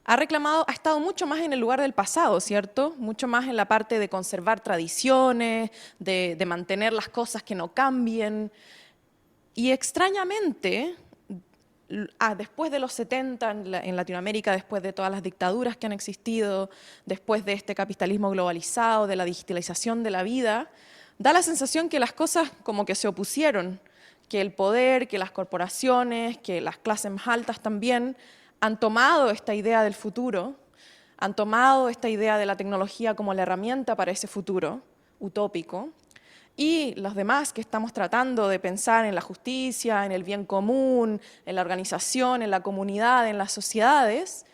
ha estado mucho más en el lugar del pasado, ¿cierto? Mucho más en la parte de conservar tradiciones, de mantener las cosas que no cambien. Y extrañamente, después de los 70 en Latinoamérica, después de todas las dictaduras que han existido, después de este capitalismo globalizado, de la digitalización de la vida, da la sensación que las cosas como que se opusieron, que el poder, que las corporaciones, que las clases más altas también han tomado esta idea del futuro, han tomado esta idea de la tecnología como la herramienta para ese futuro utópico, y los demás que estamos tratando de pensar en la justicia, en el bien común, en la organización, en la comunidad, en las sociedades,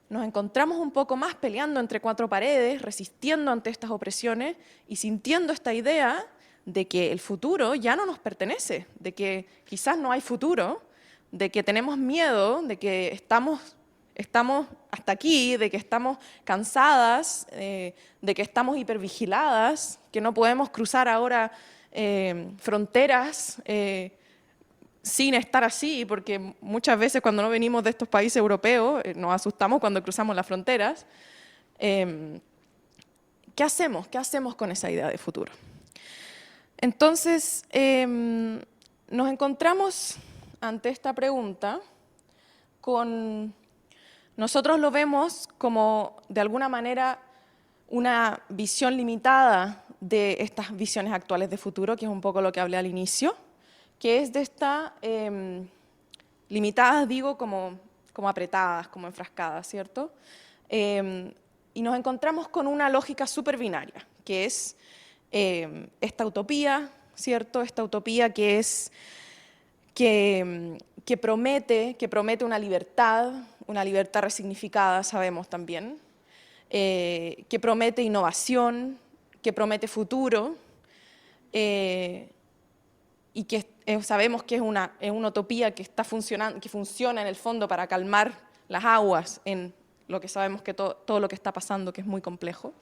nos encontramos un poco más peleando entre cuatro paredes, resistiendo ante estas opresiones y sintiendo esta idea de que el futuro ya no nos pertenece, de que quizás no hay futuro, de que tenemos miedo, de que estamos hasta aquí, de que estamos cansadas, de que estamos hipervigiladas, que no podemos cruzar ahora fronteras sin estar así, porque muchas veces cuando no venimos de estos países europeos nos asustamos cuando cruzamos las fronteras. ¿Qué hacemos? ¿Qué hacemos con esa idea de futuro? Entonces, nos encontramos ante esta pregunta nosotros lo vemos como, de alguna manera, una visión limitada de estas visiones actuales de futuro, que es un poco lo que hablé al inicio, que es de esta, limitadas, digo, como apretadas, como enfrascadas, ¿cierto? Y nos encontramos con una lógica súper binaria, que es esta utopía, ¿cierto? Esta utopía que es que promete una libertad resignificada, sabemos también, que promete innovación, que promete futuro, y que sabemos que es una utopía que está funcionando, que funciona en el fondo para calmar las aguas en lo que sabemos que todo lo que está pasando, que es muy complejo.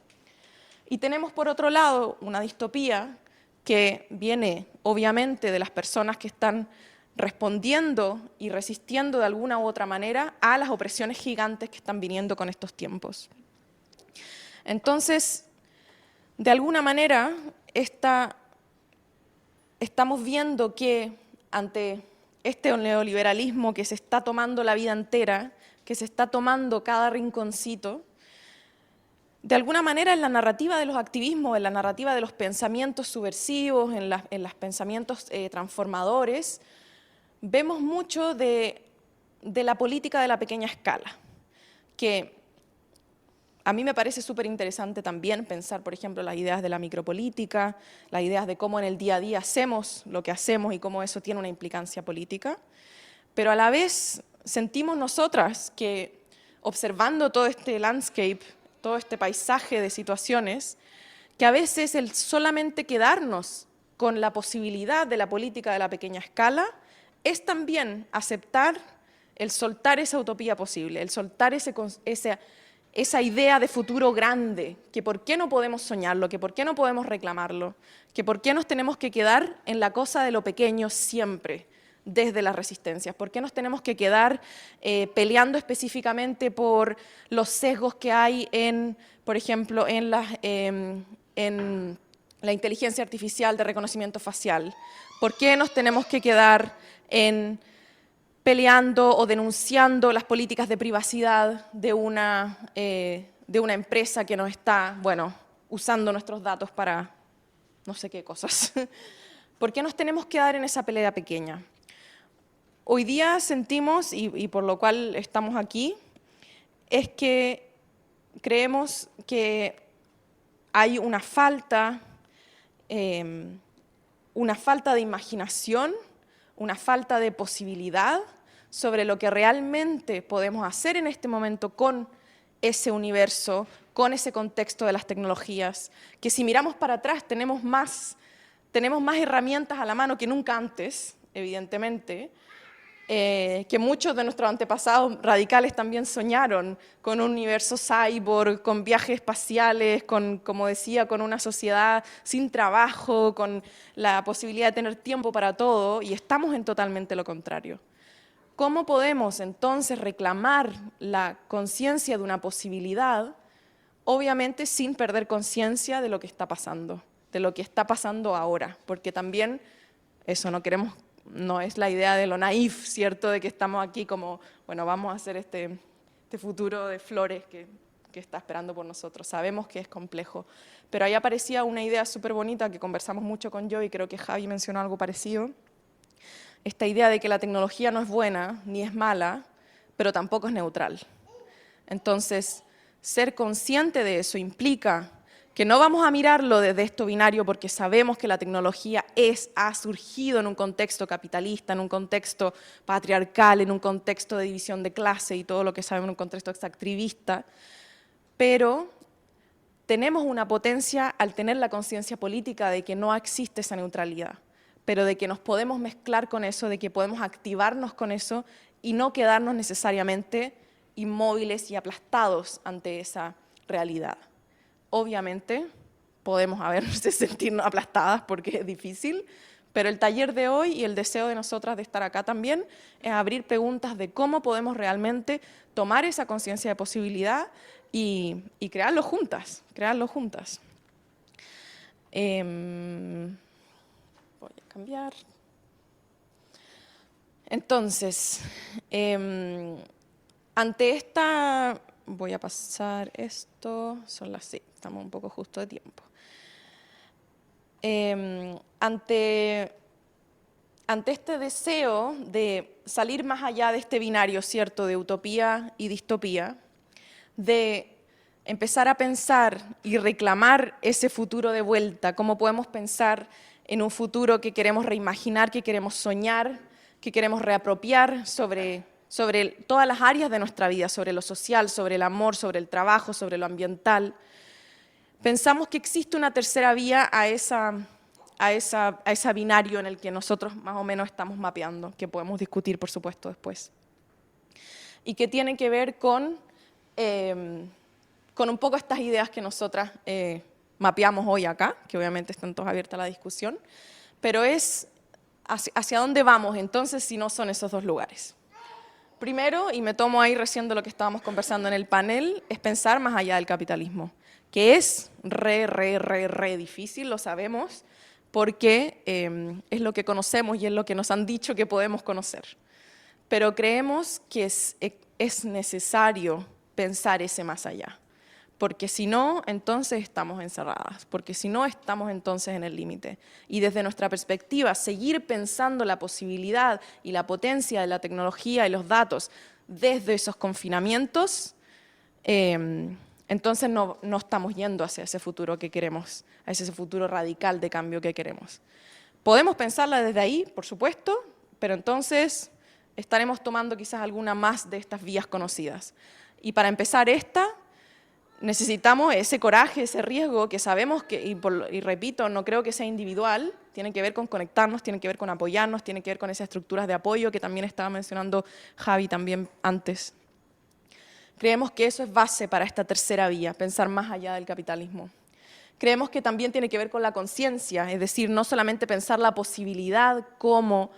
Y tenemos por otro lado una distopía que viene obviamente de las personas que están respondiendo y resistiendo de alguna u otra manera a las opresiones gigantes que están viniendo con estos tiempos. Entonces, de alguna manera, estamos viendo que ante este neoliberalismo que se está tomando la vida entera, que se está tomando cada rinconcito, de alguna manera en la narrativa de los activismos, en la narrativa de los pensamientos subversivos, en los pensamientos transformadores, vemos mucho de la política de la pequeña escala, que a mí me parece súper interesante también pensar, por ejemplo, las ideas de la micropolítica, las ideas de cómo en el día a día hacemos lo que hacemos y cómo eso tiene una implicancia política, pero a la vez sentimos nosotras que observando todo este landscape, todo este paisaje de situaciones, que a veces el solamente quedarnos con la posibilidad de la política de la pequeña escala es también aceptar el soltar esa utopía posible, el soltar esa idea de futuro grande, que por qué no podemos soñarlo, que por qué no podemos reclamarlo, que por qué nos tenemos que quedar en la cosa de lo pequeño siempre, desde las resistencias, por qué nos tenemos que quedar peleando específicamente por los sesgos que hay en, por ejemplo, en la inteligencia artificial de reconocimiento facial, por qué nos tenemos que quedar peleando o denunciando las políticas de privacidad de una empresa que nos está, bueno, usando nuestros datos para no sé qué cosas. ¿Por qué nos tenemos que dar en esa pelea pequeña? Hoy día sentimos, y por lo cual estamos aquí, es que creemos que hay una falta de imaginación, una falta de posibilidad sobre lo que realmente podemos hacer en este momento con ese universo, con ese contexto de las tecnologías, que si miramos para atrás tenemos más herramientas a la mano que nunca antes, evidentemente, que muchos de nuestros antepasados radicales también soñaron con un universo cyborg, con viajes espaciales, como decía, con una sociedad sin trabajo, con la posibilidad de tener tiempo para todo, y estamos en totalmente lo contrario. ¿Cómo podemos entonces reclamar la conciencia de una posibilidad, obviamente sin perder conciencia de lo que está pasando, de lo que está pasando ahora? Porque también eso no es la idea de lo naif, ¿cierto? De que estamos aquí como, bueno, vamos a hacer este futuro de flores que está esperando por nosotros. Sabemos que es complejo, pero ahí aparecía una idea súper bonita que conversamos mucho con yo y creo que Javi mencionó algo parecido. Esta idea de que la tecnología no es buena ni es mala, pero tampoco es neutral. Entonces, ser consciente de eso implica que no vamos a mirarlo desde esto binario porque sabemos que la tecnología ha surgido en un contexto capitalista, en un contexto patriarcal, en un contexto de división de clase y todo lo que sabemos en un contexto extractivista, pero tenemos una potencia al tener la conciencia política de que no existe esa neutralidad, pero de que nos podemos mezclar con eso, de que podemos activarnos con eso y no quedarnos necesariamente inmóviles y aplastados ante esa realidad. Obviamente podemos a veces sentirnos aplastadas porque es difícil, pero el taller de hoy y el deseo de nosotras de estar acá también es abrir preguntas de cómo podemos realmente tomar esa conciencia de posibilidad y crearlo juntas, Voy a cambiar. Entonces, ante esta... Voy a pasar esto, son las 6, estamos un poco justo de tiempo. Ante este deseo de salir más allá de este binario, ¿cierto?, de utopía y distopía, de empezar a pensar y reclamar ese futuro de vuelta, cómo podemos pensar en un futuro que queremos reimaginar, que queremos soñar, que queremos reapropiar sobre todas las áreas de nuestra vida, sobre lo social, sobre el amor, sobre el trabajo, sobre lo ambiental. Pensamos que existe una tercera vía a ese binario en el que nosotros más o menos estamos mapeando, que podemos discutir, por supuesto, después. Y que tiene que ver con un poco estas ideas que nosotras mapeamos hoy acá, que obviamente están todas abiertas a la discusión, pero es hacia dónde vamos entonces si no son esos dos lugares. Primero, y me tomo ahí recién de lo que estábamos conversando en el panel, es pensar más allá del capitalismo, que es re difícil, lo sabemos, porque es lo que conocemos y es lo que nos han dicho que podemos conocer. Pero creemos que es necesario pensar ese más allá, porque si no, entonces estamos encerradas, porque si no, estamos entonces en el límite. Y desde nuestra perspectiva, seguir pensando la posibilidad y la potencia de la tecnología y los datos desde esos confinamientos entonces no estamos yendo hacia ese futuro que queremos, hacia ese futuro radical de cambio que queremos. Podemos pensarla desde ahí, por supuesto, pero entonces estaremos tomando quizás alguna más de estas vías conocidas. Y para empezar necesitamos ese coraje, ese riesgo que sabemos que, y repito, no creo que sea individual, tiene que ver con conectarnos, tiene que ver con apoyarnos, tiene que ver con esas estructuras de apoyo que también estaba mencionando Javi también antes. Creemos que eso es base para esta tercera vía, pensar más allá del capitalismo. Creemos que también tiene que ver con la conciencia, es decir, no solamente pensar la posibilidad como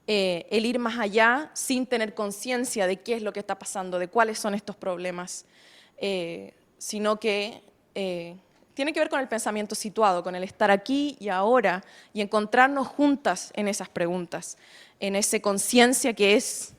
el ir más allá sin tener conciencia de qué es lo que está pasando, de cuáles son estos problemas, sino que tiene que ver con el pensamiento situado, con el estar aquí y ahora y encontrarnos juntas en esas preguntas, en esa conciencia que es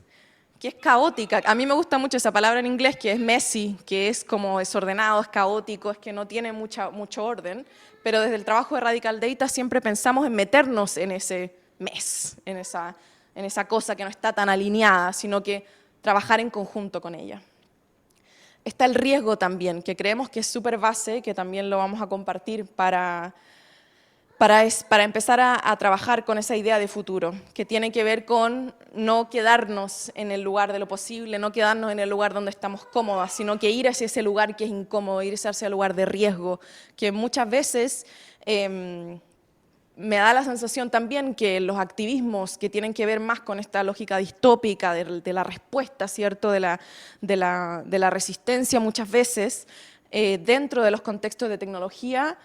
caótica. A mí me gusta mucho esa palabra en inglés, que es messy, que es como desordenado, es caótico, es que no tiene mucho orden, pero desde el trabajo de Radical Data siempre pensamos en meternos en ese mess, en esa cosa que no está tan alineada, sino que trabajar en conjunto con ella. Está el riesgo también, que creemos que es súper base, que también lo vamos a compartir para empezar a trabajar con esa idea de futuro, que tiene que ver con no quedarnos en el lugar de lo posible, no quedarnos en el lugar donde estamos cómodas, sino que ir hacia ese lugar que es incómodo, ir hacia ese lugar de riesgo, que muchas veces me da la sensación también que los activismos que tienen que ver más con esta lógica distópica de la respuesta, ¿cierto?, de la resistencia muchas veces, dentro de los contextos de tecnología,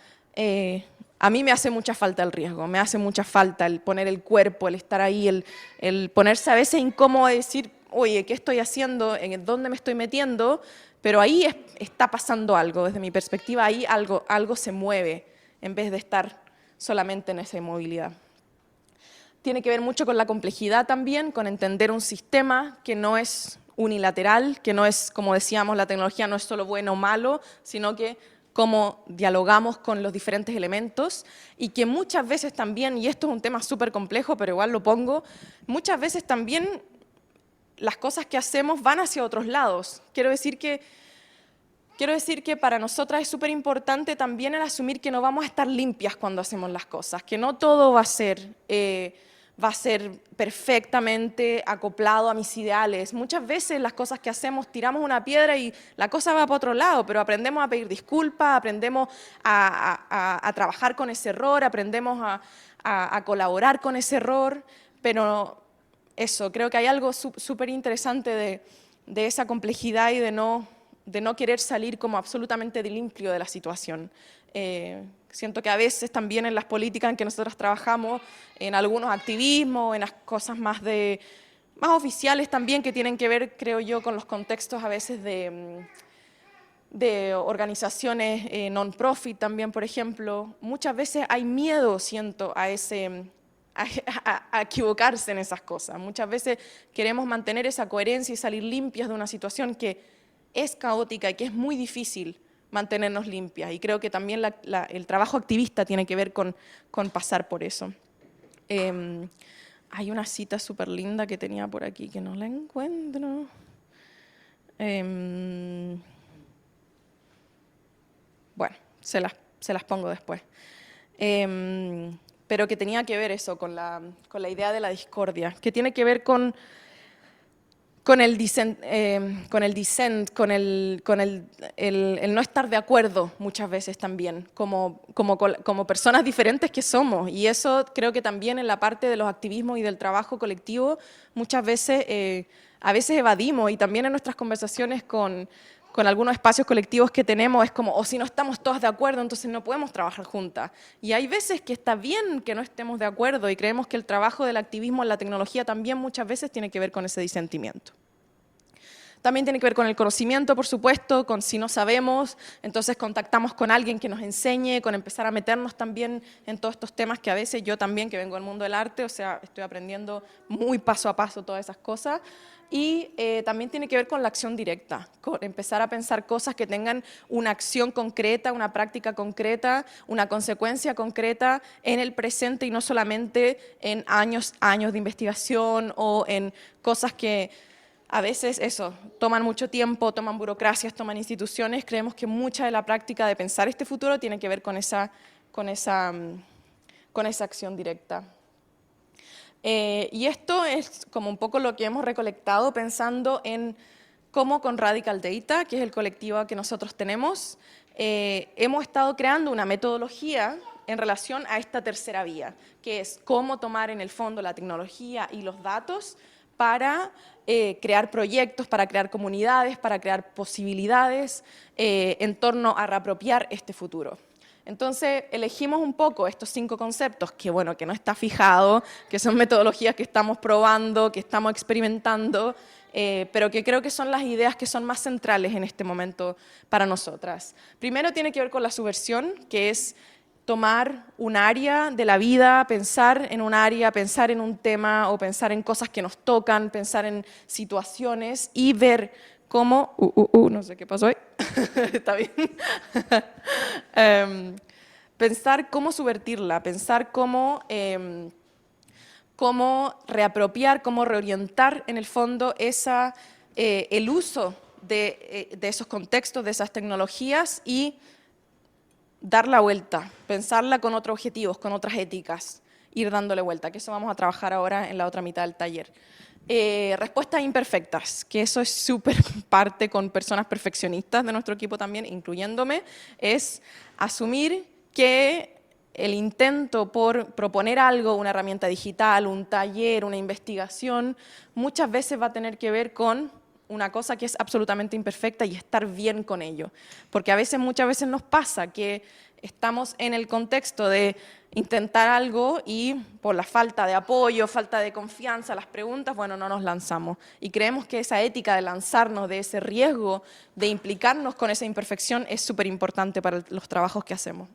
a mí me hace mucha falta el riesgo, me hace mucha falta el poner el cuerpo, el estar ahí, el ponerse a veces incómodo y decir, oye, ¿qué estoy haciendo? ¿En dónde me estoy metiendo? Pero ahí está pasando algo, desde mi perspectiva, ahí algo se mueve en vez de estar solamente en esa inmovilidad. Tiene que ver mucho con la complejidad también, con entender un sistema que no es unilateral, que no es, como decíamos, la tecnología no es solo bueno o malo, sino que cómo dialogamos con los diferentes elementos y que muchas veces también, y esto es un tema súper complejo, pero igual lo pongo, muchas veces también las cosas que hacemos van hacia otros lados. Quiero decir que para nosotras es súper importante también el asumir que no vamos a estar limpias cuando hacemos las cosas, que no todo va a ser perfectamente acoplado a mis ideales. Muchas veces las cosas que hacemos, tiramos una piedra y la cosa va para otro lado, pero aprendemos a pedir disculpas, aprendemos a trabajar con ese error, aprendemos a colaborar con ese error, pero eso, creo que hay algo súper interesante de esa complejidad y de no querer salir como absolutamente limpio de la situación. Siento que a veces también en las políticas en que nosotros trabajamos, en algunos activismos, en las cosas más oficiales también, que tienen que ver, creo yo, con los contextos a veces de organizaciones non-profit también, por ejemplo, muchas veces hay miedo, siento, a equivocarse en esas cosas. Muchas veces queremos mantener esa coherencia y salir limpias de una situación que es caótica y que es muy difícil mantenernos limpias. Y creo que también el trabajo activista tiene que ver con pasar por eso. Hay una cita súper linda que tenía por aquí que no la encuentro. Bueno, se las pongo después. Pero que tenía que ver eso con la idea de la discordia, que tiene que ver con el dissent, con el no estar de acuerdo muchas veces también, como personas diferentes que somos. Y eso creo que también en la parte de los activismos y del trabajo colectivo muchas veces, a veces evadimos, y también en nuestras conversaciones con algunos espacios colectivos que tenemos es como, o si no estamos todas de acuerdo, entonces no podemos trabajar juntas. Y hay veces que está bien que no estemos de acuerdo y creemos que el trabajo del activismo en la tecnología también muchas veces tiene que ver con ese disentimiento. También tiene que ver con el conocimiento, por supuesto, con si no sabemos, entonces contactamos con alguien que nos enseñe, con empezar a meternos también en todos estos temas que a veces yo también, que vengo del mundo del arte, o sea, estoy aprendiendo muy paso a paso todas esas cosas. Y también tiene que ver con la acción directa, con empezar a pensar cosas que tengan una acción concreta, una práctica concreta, una consecuencia concreta en el presente y no solamente en años de investigación o en cosas que a veces eso, toman mucho tiempo, toman burocracias, toman instituciones. Creemos que mucha de la práctica de pensar este futuro tiene que ver con esa acción directa. Y esto es como un poco lo que hemos recolectado pensando en cómo con Radical Data, que es el colectivo que nosotros tenemos, hemos estado creando una metodología en relación a esta tercera vía, que es cómo tomar en el fondo la tecnología y los datos para crear proyectos, para crear comunidades, para crear posibilidades en torno a reapropiar este futuro. Entonces, elegimos un poco estos 5 conceptos, que bueno, que no está fijado, que son metodologías que estamos probando, que estamos experimentando, pero que creo que son las ideas que son más centrales en este momento para nosotras. Primero tiene que ver con la subversión, que es tomar un área de la vida, pensar en un área, pensar en un tema o pensar en cosas que nos tocan, pensar en situaciones y ver cómo, no sé qué pasó ahí, está bien, pensar cómo subvertirla, pensar cómo reapropiar, cómo reorientar en el fondo el uso de esos contextos, de esas tecnologías y dar la vuelta, pensarla con otros objetivos, con otras éticas, ir dándole vuelta, que eso vamos a trabajar ahora en la otra mitad del taller. Respuestas imperfectas, que eso es súper parte con personas perfeccionistas de nuestro equipo también, incluyéndome, es asumir que el intento por proponer algo, una herramienta digital, un taller, una investigación, muchas veces va a tener que ver con una cosa que es absolutamente imperfecta y estar bien con ello. Porque muchas veces nos pasa que estamos en el contexto de intentar algo y por la falta de apoyo, falta de confianza, las preguntas, bueno, no nos lanzamos. Y creemos que esa ética de lanzarnos, de ese riesgo, de implicarnos con esa imperfección es súper importante para los trabajos que hacemos.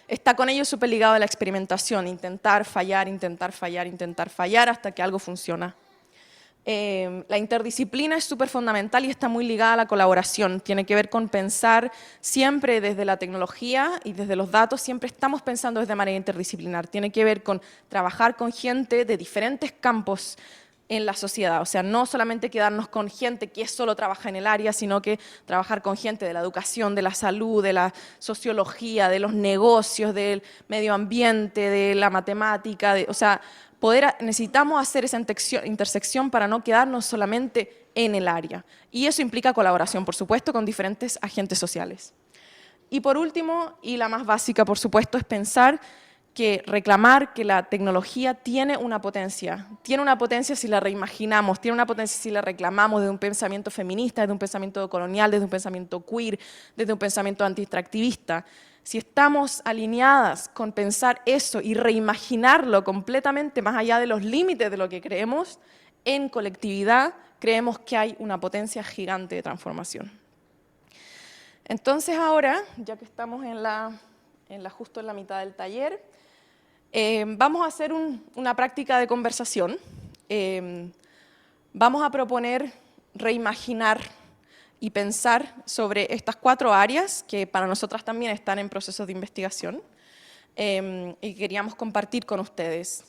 Está con ello súper ligado a la experimentación, intentar fallar hasta que algo funciona. La interdisciplina es súper fundamental y está muy ligada a la colaboración. Tiene que ver con pensar siempre desde la tecnología y desde los datos, siempre estamos pensando desde manera interdisciplinar. Tiene que ver con trabajar con gente de diferentes campos en la sociedad, o sea, no solamente quedarnos con gente que solo trabaja en el área, sino que trabajar con gente de la educación, de la salud, de la sociología, de los negocios, del medio ambiente, de la matemática, o sea, necesitamos hacer esa intersección para no quedarnos solamente en el área. Y eso implica colaboración, por supuesto, con diferentes agentes sociales. Y por último, y la más básica, por supuesto, es reclamar que la tecnología tiene una potencia si la reimaginamos, tiene una potencia si la reclamamos desde un pensamiento feminista, desde un pensamiento colonial, desde un pensamiento queer, desde un pensamiento anti-extractivista. Si estamos alineadas con pensar eso y reimaginarlo completamente más allá de los límites de lo que creemos, en colectividad creemos que hay una potencia gigante de transformación. Entonces ahora, ya que estamos justo en la mitad del taller, vamos a hacer una práctica de conversación. Vamos a proponer reimaginar y pensar sobre estas 4 áreas que para nosotras también están en procesos de investigación y queríamos compartir con ustedes.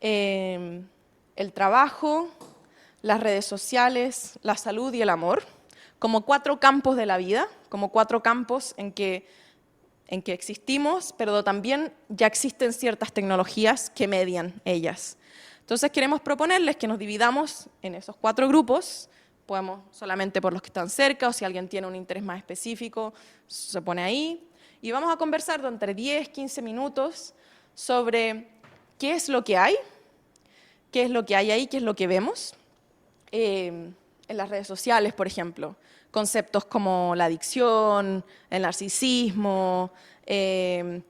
El trabajo, las redes sociales, la salud y el amor, como 4 campos de la vida, como 4 campos en que existimos, pero también ya existen ciertas tecnologías que median ellas. Entonces queremos proponerles que nos dividamos en esos 4 grupos, podemos solamente por los que están cerca, o si alguien tiene un interés más específico, se pone ahí, y vamos a conversar durante 10, 15 minutos sobre qué es lo que hay ahí, qué es lo que vemos en las redes sociales, por ejemplo. Conceptos como la adicción, el narcisismo, el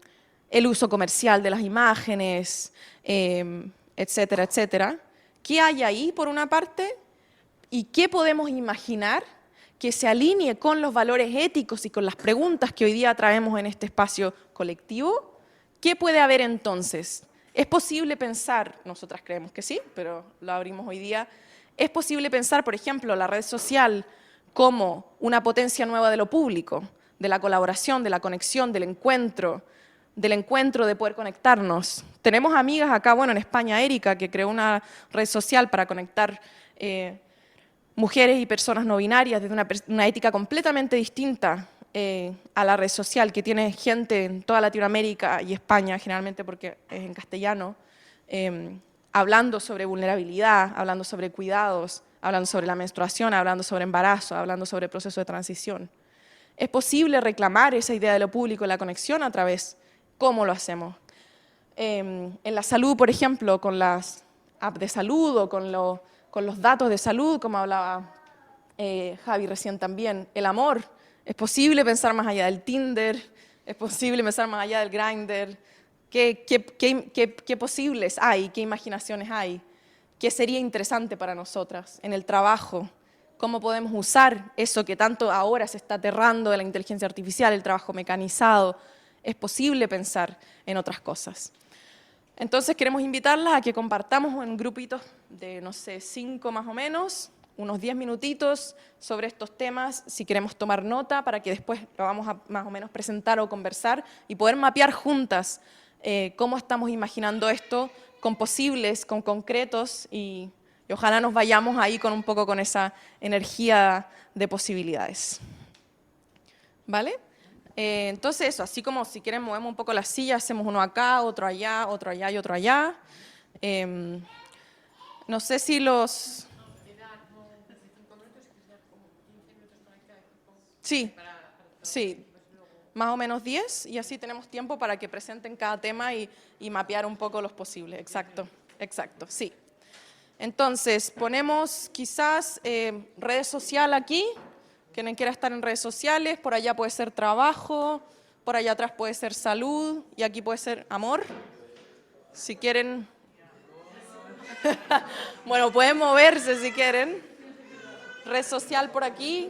uso comercial de las imágenes, etcétera, etcétera. ¿Qué hay ahí, por una parte? ¿Y qué podemos imaginar que se alinee con los valores éticos y con las preguntas que hoy día traemos en este espacio colectivo? ¿Qué puede haber entonces? ¿Es posible pensar, nosotras creemos que sí, pero lo abrimos hoy día, es posible pensar, por ejemplo, la red social como una potencia nueva de lo público, de la colaboración, de la conexión, del encuentro de poder conectarnos? Tenemos amigas acá, bueno, en España, Erika, que creó una red social para conectar mujeres y personas no binarias, desde una ética completamente distinta a la red social, que tiene gente en toda Latinoamérica y España, generalmente porque es en castellano, hablando sobre vulnerabilidad, hablando sobre cuidados, hablando sobre la menstruación, hablando sobre embarazo, hablando sobre el proceso de transición. Es posible reclamar esa idea de lo público, la conexión a través, ¿cómo lo hacemos? En la salud, por ejemplo, con las apps de salud o con los datos de salud, como hablaba Javi recién también. El amor, es posible pensar más allá del Tinder, es posible pensar más allá del Grindr. ¿Qué posibles hay? ¿Qué imaginaciones hay? ¿Qué sería interesante para nosotras en el trabajo? ¿Cómo podemos usar eso que tanto ahora se está aterrando de la inteligencia artificial, el trabajo mecanizado? Es posible pensar en otras cosas. Entonces queremos invitarlas a que compartamos en grupitos de, no sé, 5 más o menos, unos 10 minutitos sobre estos temas, si queremos tomar nota para que después lo vamos a más o menos presentar o conversar y poder mapear juntas cómo estamos imaginando esto con posibles, con concretos y ojalá nos vayamos ahí con un poco con esa energía de posibilidades. ¿Vale? Entonces eso, así como si quieren movemos un poco la silla, hacemos uno acá, otro allá y otro allá. No sé si los... Sí, sí, más o menos 10 y así tenemos tiempo para que presenten cada tema y mapear un poco los posibles. Exacto, exacto, sí. Entonces, ponemos quizás redes sociales aquí. Quien quiera estar en redes sociales, por allá puede ser trabajo, por allá atrás puede ser salud y aquí puede ser amor. Si quieren... Bueno, pueden moverse si quieren. Red social por aquí.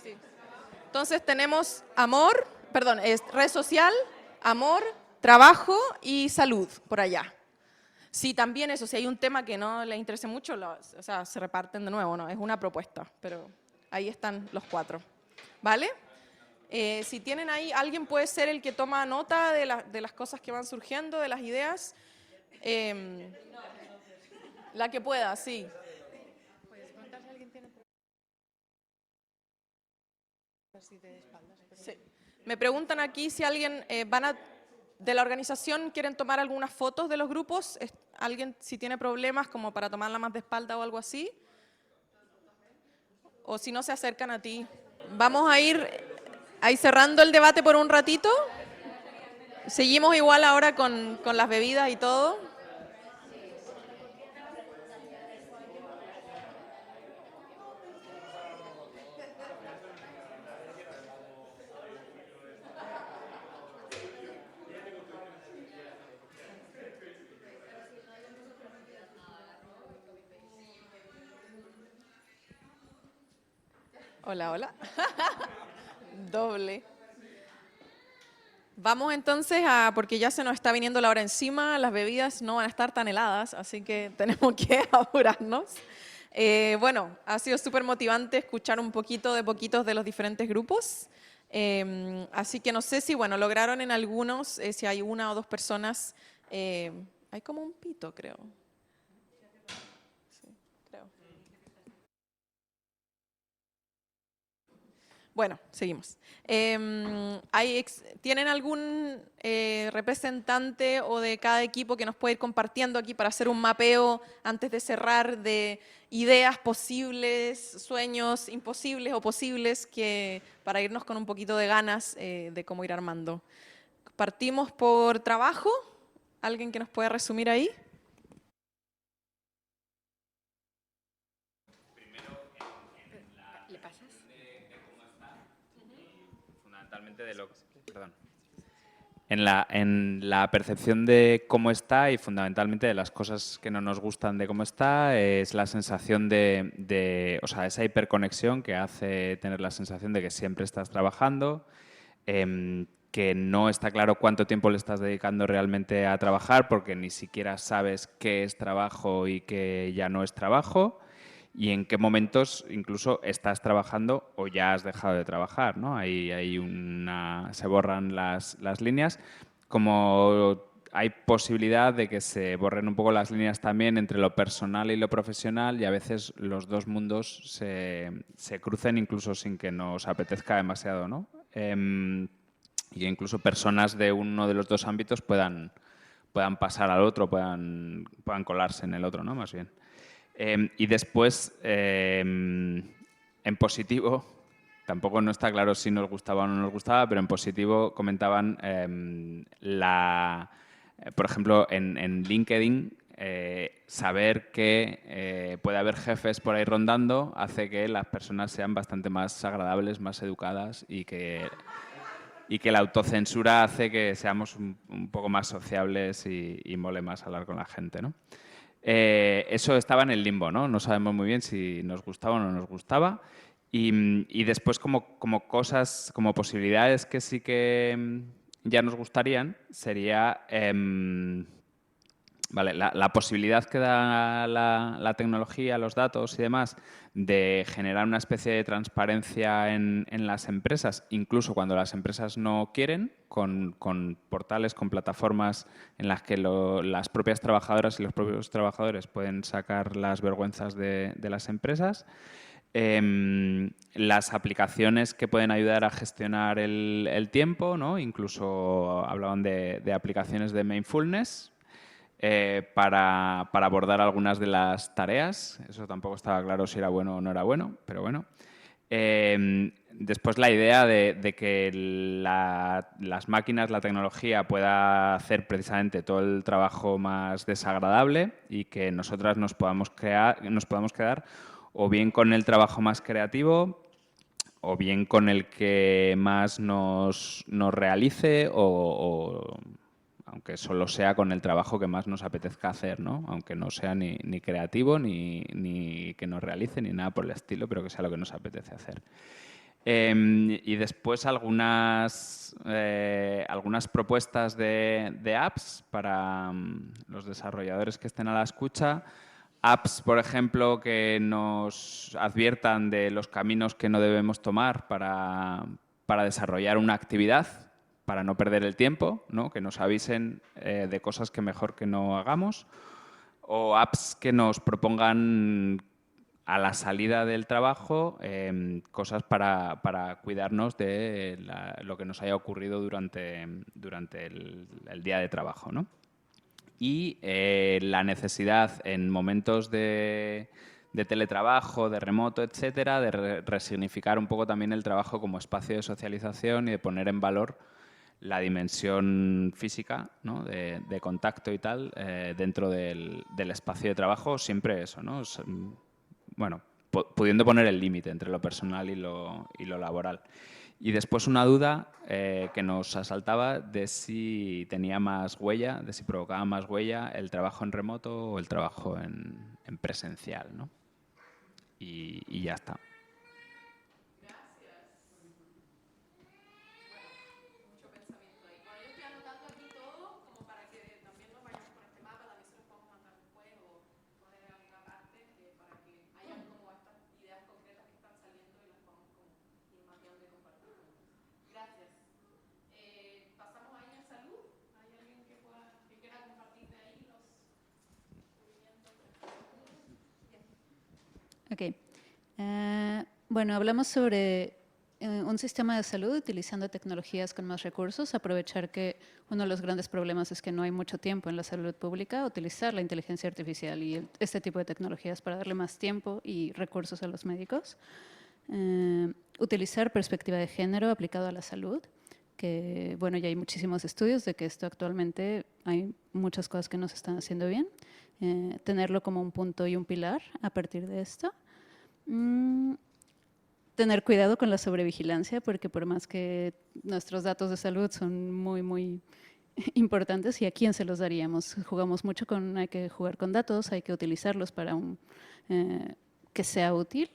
Sí. Entonces tenemos amor, perdón, es red social, amor, trabajo y salud por allá. Sí, también eso, si hay un tema que no les interese mucho, o sea, se reparten de nuevo, ¿no? Es una propuesta, pero ahí están los 4, ¿vale? Si tienen ahí, alguien puede ser el que toma nota de las cosas que van surgiendo, de las ideas. La que pueda, sí. Sí. Me preguntan aquí si alguien de la organización quieren tomar algunas fotos de los grupos. ¿Alguien si tiene problemas como para tomarla más de espalda o algo así? O si no se acercan a ti. Vamos a ir ahí cerrando el debate por un ratito. Seguimos igual ahora con las bebidas y todo. Hola, hola. Doble. Vamos entonces porque ya se nos está viniendo la hora encima, las bebidas no van a estar tan heladas, así que tenemos que apurarnos. Bueno, ha sido súper motivante escuchar un poquitos de los diferentes grupos. Así que no sé si, bueno, lograron en algunos, si hay 1 o 2 personas, hay como un pito, creo. Sí, creo. Bueno, seguimos. ¿Tienen algún representante o de cada equipo que nos puede ir compartiendo aquí para hacer un mapeo antes de cerrar de ideas posibles, sueños imposibles o posibles para irnos con un poquito de ganas de cómo ir armando? Partimos por trabajo. ¿Alguien que nos pueda resumir ahí? En la percepción de cómo está y fundamentalmente de las cosas que no nos gustan de cómo está, es la sensación o sea, esa hiperconexión que hace tener la sensación de que siempre estás trabajando, que no está claro cuánto tiempo le estás dedicando realmente a trabajar porque ni siquiera sabes qué es trabajo y qué ya no es trabajo y en qué momentos incluso estás trabajando o ya has dejado de trabajar, ¿no? Se borran las líneas. Como hay posibilidad de que se borren un poco las líneas también entre lo personal y lo profesional y a veces los dos mundos se crucen incluso sin que nos apetezca demasiado, ¿no? Y incluso personas de uno de los dos ámbitos puedan pasar al otro, puedan colarse en el otro, ¿no? Más bien. Y después, en positivo, tampoco no está claro si nos gustaba o no nos gustaba, pero en positivo comentaban por ejemplo, en LinkedIn, saber que puede haber jefes por ahí rondando hace que las personas sean bastante más agradables, más educadas y que la autocensura hace que seamos un poco más sociables y mole más hablar con la gente, ¿no? Eso estaba en el limbo, ¿no? No sabemos muy bien si nos gustaba o no nos gustaba. Y después como cosas, como posibilidades que sí que ya nos gustarían, sería vale, la posibilidad que da la tecnología, los datos y demás, de generar una especie de transparencia en las empresas, incluso cuando las empresas no quieren, con portales, con plataformas en las que las propias trabajadoras y los propios trabajadores pueden sacar las vergüenzas de las empresas. Las aplicaciones que pueden ayudar a gestionar el tiempo, ¿no? Incluso hablaban de aplicaciones de mindfulness, para abordar algunas de las tareas. Eso tampoco estaba claro si era bueno o no era bueno, pero bueno. Después la idea de que las máquinas, la tecnología pueda hacer precisamente todo el trabajo más desagradable y que nosotras nos podamos quedar o bien con el trabajo más creativo o bien con el que más nos realice o aunque solo sea con el trabajo que más nos apetezca hacer, ¿no? Aunque no sea ni creativo, ni que nos realice, ni nada por el estilo, pero que sea lo que nos apetece hacer. Y después algunas propuestas de apps para los desarrolladores que estén a la escucha. Apps, por ejemplo, que nos adviertan de los caminos que no debemos tomar para desarrollar una actividad, para no perder el tiempo, ¿no? Que nos avisen de cosas que mejor que no hagamos, o apps que nos propongan a la salida del trabajo cosas para cuidarnos de lo que nos haya ocurrido durante el día de trabajo, ¿no? Y la necesidad en momentos de teletrabajo, de remoto, etcétera, de resignificar un poco también el trabajo como espacio de socialización y de poner en valor la dimensión física, ¿no? de contacto y tal dentro del espacio de trabajo, siempre eso, ¿no? Bueno, pudiendo poner el límite entre lo personal y lo laboral. Y después una duda que nos asaltaba de si tenía más huella, de si provocaba más huella el trabajo en remoto o el trabajo en presencial, ¿no? Y ya está. Ok. Bueno, hablamos sobre un sistema de salud utilizando tecnologías con más recursos, aprovechar que uno de los grandes problemas es que no hay mucho tiempo en la salud pública, utilizar la inteligencia artificial y este tipo de tecnologías para darle más tiempo y recursos a los médicos. Utilizar perspectiva de género aplicado a la salud, que bueno, ya hay muchísimos estudios de que esto actualmente hay muchas cosas que no se están haciendo bien. Tenerlo como un punto y un pilar a partir de esto. Tener cuidado con la sobrevigilancia, porque por más que nuestros datos de salud son muy, muy importantes, ¿y a quién se los daríamos? Jugamos mucho hay que jugar con datos, hay que utilizarlos para que sea útil,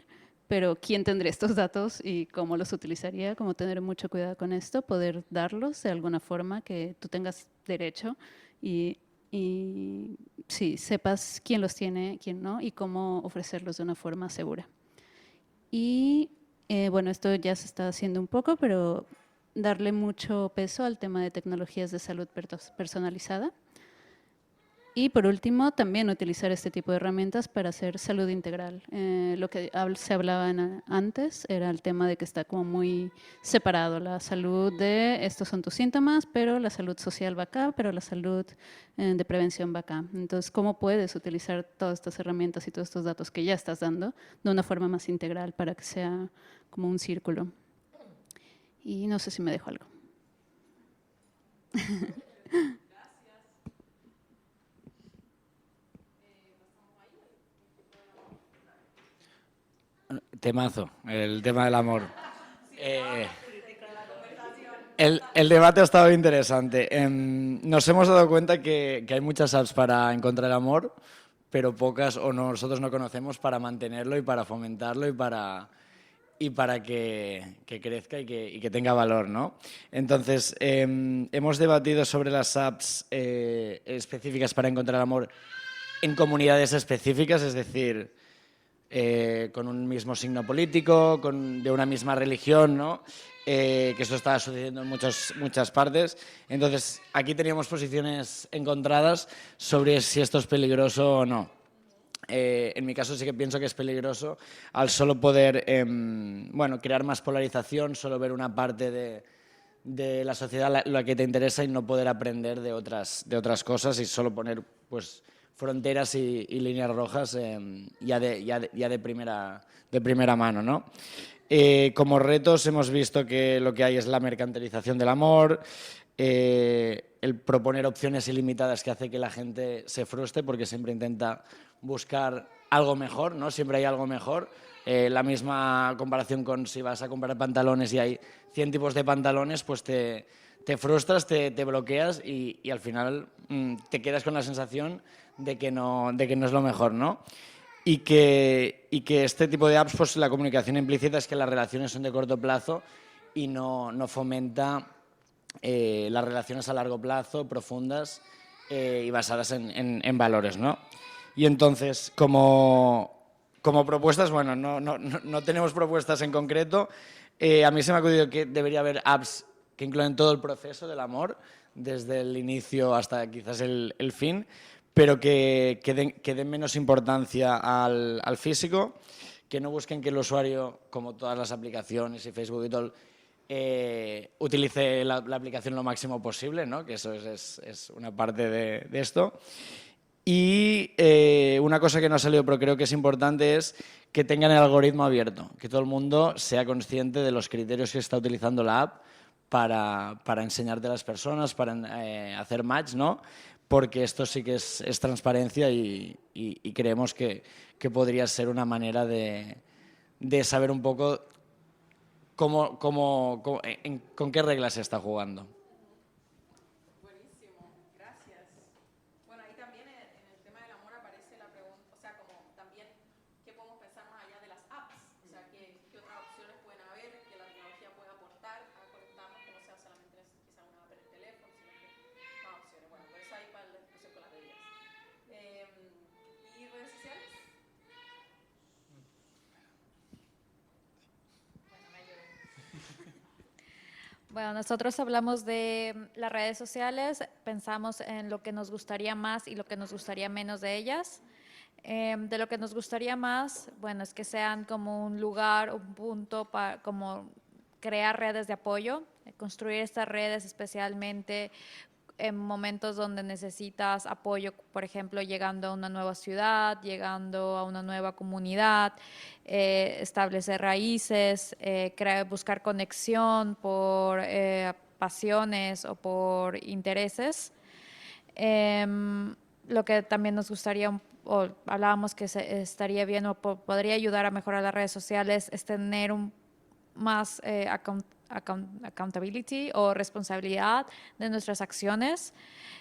pero ¿quién tendría estos datos y cómo los utilizaría? Como tener mucho cuidado con esto, poder darlos de alguna forma que tú tengas derecho y sí, sepas quién los tiene, quién no, y cómo ofrecerlos de una forma segura. Y bueno, esto ya se está haciendo un poco, pero darle mucho peso al tema de tecnologías de salud personalizada. Y por último, también utilizar este tipo de herramientas para hacer salud integral. Lo que se hablaba antes era el tema de que está como muy separado. La salud de estos son tus síntomas, pero la salud social va acá, pero la salud de prevención va acá. Entonces, ¿cómo puedes utilizar todas estas herramientas y todos estos datos que ya estás dando de una forma más integral para que sea como un círculo? Y no sé si me dejo algo. Temazo, el tema del amor. El debate ha estado interesante. Nos hemos dado cuenta que hay muchas apps para encontrar el amor, pero pocas o nosotros no conocemos para mantenerlo y para fomentarlo y para que crezca y que tenga valor, ¿no? Entonces, hemos debatido sobre las apps específicas para encontrar el amor en comunidades específicas, es decir, con un mismo signo político, de una misma religión, ¿no? Que eso está sucediendo en muchas partes. Entonces, aquí teníamos posiciones encontradas sobre si esto es peligroso o no. En mi caso sí que pienso que es peligroso al solo poder crear más polarización, solo ver una parte de la sociedad la que te interesa y no poder aprender de otras cosas y solo poner pues fronteras y líneas rojas ya de primera mano, ¿no? Como retos hemos visto que lo que hay es la mercantilización del amor, el proponer opciones ilimitadas que hace que la gente se frustre porque siempre intenta buscar algo mejor, ¿no? Siempre hay algo mejor. La misma comparación con si vas a comprar pantalones y hay 100 tipos de pantalones, pues te frustras, te bloqueas y al final te quedas con la sensación de que no es lo mejor, ¿no? Y que este tipo de apps, pues la comunicación implícita es que las relaciones son de corto plazo y no fomenta las relaciones a largo plazo, profundas y basadas en valores, ¿no? Y entonces, como propuestas, bueno, no tenemos propuestas en concreto. A mí se me ha acudido que debería haber apps que incluyen todo el proceso del amor, desde el inicio hasta quizás el fin, pero que den menos importancia al físico, que no busquen que el usuario, como todas las aplicaciones y Facebook y todo, utilice la aplicación lo máximo posible, ¿no? Que eso es una parte de esto. Y una cosa que no ha salido, pero creo que es importante, es que tengan el algoritmo abierto, que todo el mundo sea consciente de los criterios que está utilizando la app para enseñarte a las personas, para hacer match, ¿no? Porque esto sí que es transparencia y creemos que podría ser una manera de saber un poco con qué reglas se está jugando. Buenísimo, gracias. Bueno, ahí también en el tema del amor aparece la pregunta, o sea, como también qué podemos pensar más allá de las apps, o sea, qué otras opciones pueden haber, que la tecnología puede aportar a conectarnos, que no sea solamente quizá una app en el teléfono, sino que más opciones. Bueno, pues ahí para la discusión con las reglas. ¿Y redes sociales? Bueno, nosotros hablamos de las redes sociales, pensamos en lo que nos gustaría más y lo que nos gustaría menos de ellas. De lo que nos gustaría más, bueno, es que sean como un lugar, un punto para como crear redes de apoyo, construir estas redes especialmente en momentos donde necesitas apoyo, por ejemplo, llegando a una nueva ciudad, llegando a una nueva comunidad, establecer raíces, buscar conexión por pasiones o por intereses. Lo que también nos gustaría, o hablábamos que estaría bien o podría ayudar a mejorar las redes sociales, es tener más accountability o responsabilidad de nuestras acciones.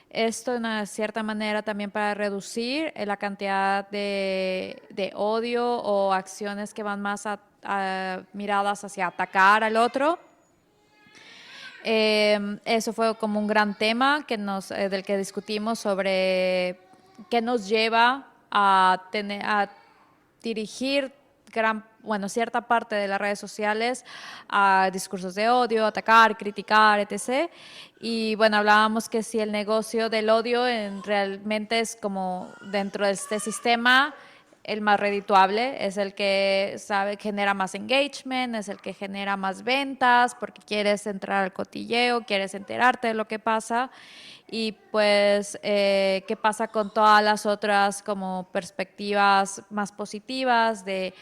Esto, de una cierta manera, también para reducir la cantidad de odio o acciones que van más miradas hacia atacar al otro. Eso fue como un gran tema del que discutimos sobre qué nos lleva a dirigir cierta parte de las redes sociales a discursos de odio, atacar, criticar, etc. Y bueno, hablábamos que si el negocio del odio realmente es como dentro de este sistema el más redituable, es el que genera más engagement, es el que genera más ventas, porque quieres entrar al cotilleo, quieres enterarte de lo que pasa. Y pues, ¿qué pasa con todas las otras como perspectivas más positivas de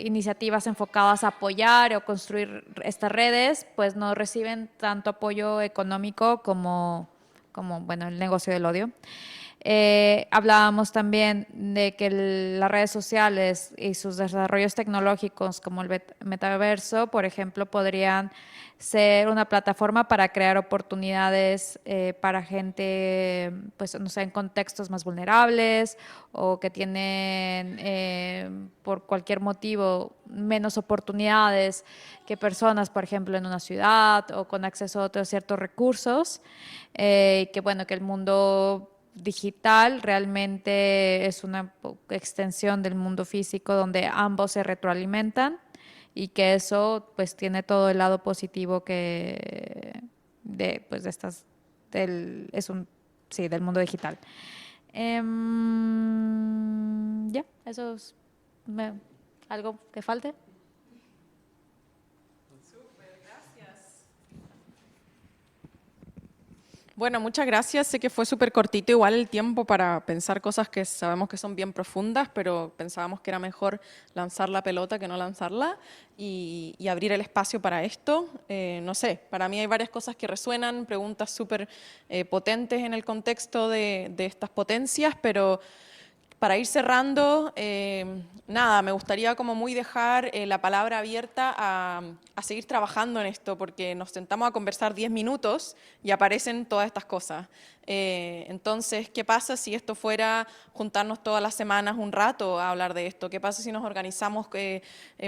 iniciativas enfocadas a apoyar o construir estas redes? Pues no reciben tanto apoyo económico como bueno, el negocio del odio. Hablábamos también de que las redes sociales y sus desarrollos tecnológicos como el metaverso, por ejemplo, podrían ser una plataforma para crear oportunidades para gente, pues no sé, en contextos más vulnerables o que tienen por cualquier motivo menos oportunidades que personas, por ejemplo, en una ciudad o con acceso a otros ciertos recursos, que bueno, que el mundo digital realmente es una extensión del mundo físico donde ambos se retroalimentan y que eso pues tiene todo el lado positivo del mundo digital. Eso es algo que falte. Bueno, muchas gracias. Sé que fue súper cortito igual el tiempo para pensar cosas que sabemos que son bien profundas, pero pensábamos que era mejor lanzar la pelota que no lanzarla y abrir el espacio para esto. No sé, para mí hay varias cosas que resuenan, preguntas súper potentes en el contexto de estas potencias, pero para ir cerrando, nada, me gustaría como muy dejar la palabra abierta a seguir trabajando en esto, porque nos sentamos a conversar 10 minutos y aparecen todas estas cosas. Entonces, ¿qué pasa si esto fuera juntarnos todas las semanas un rato a hablar de esto? ¿Qué pasa si nos organizamos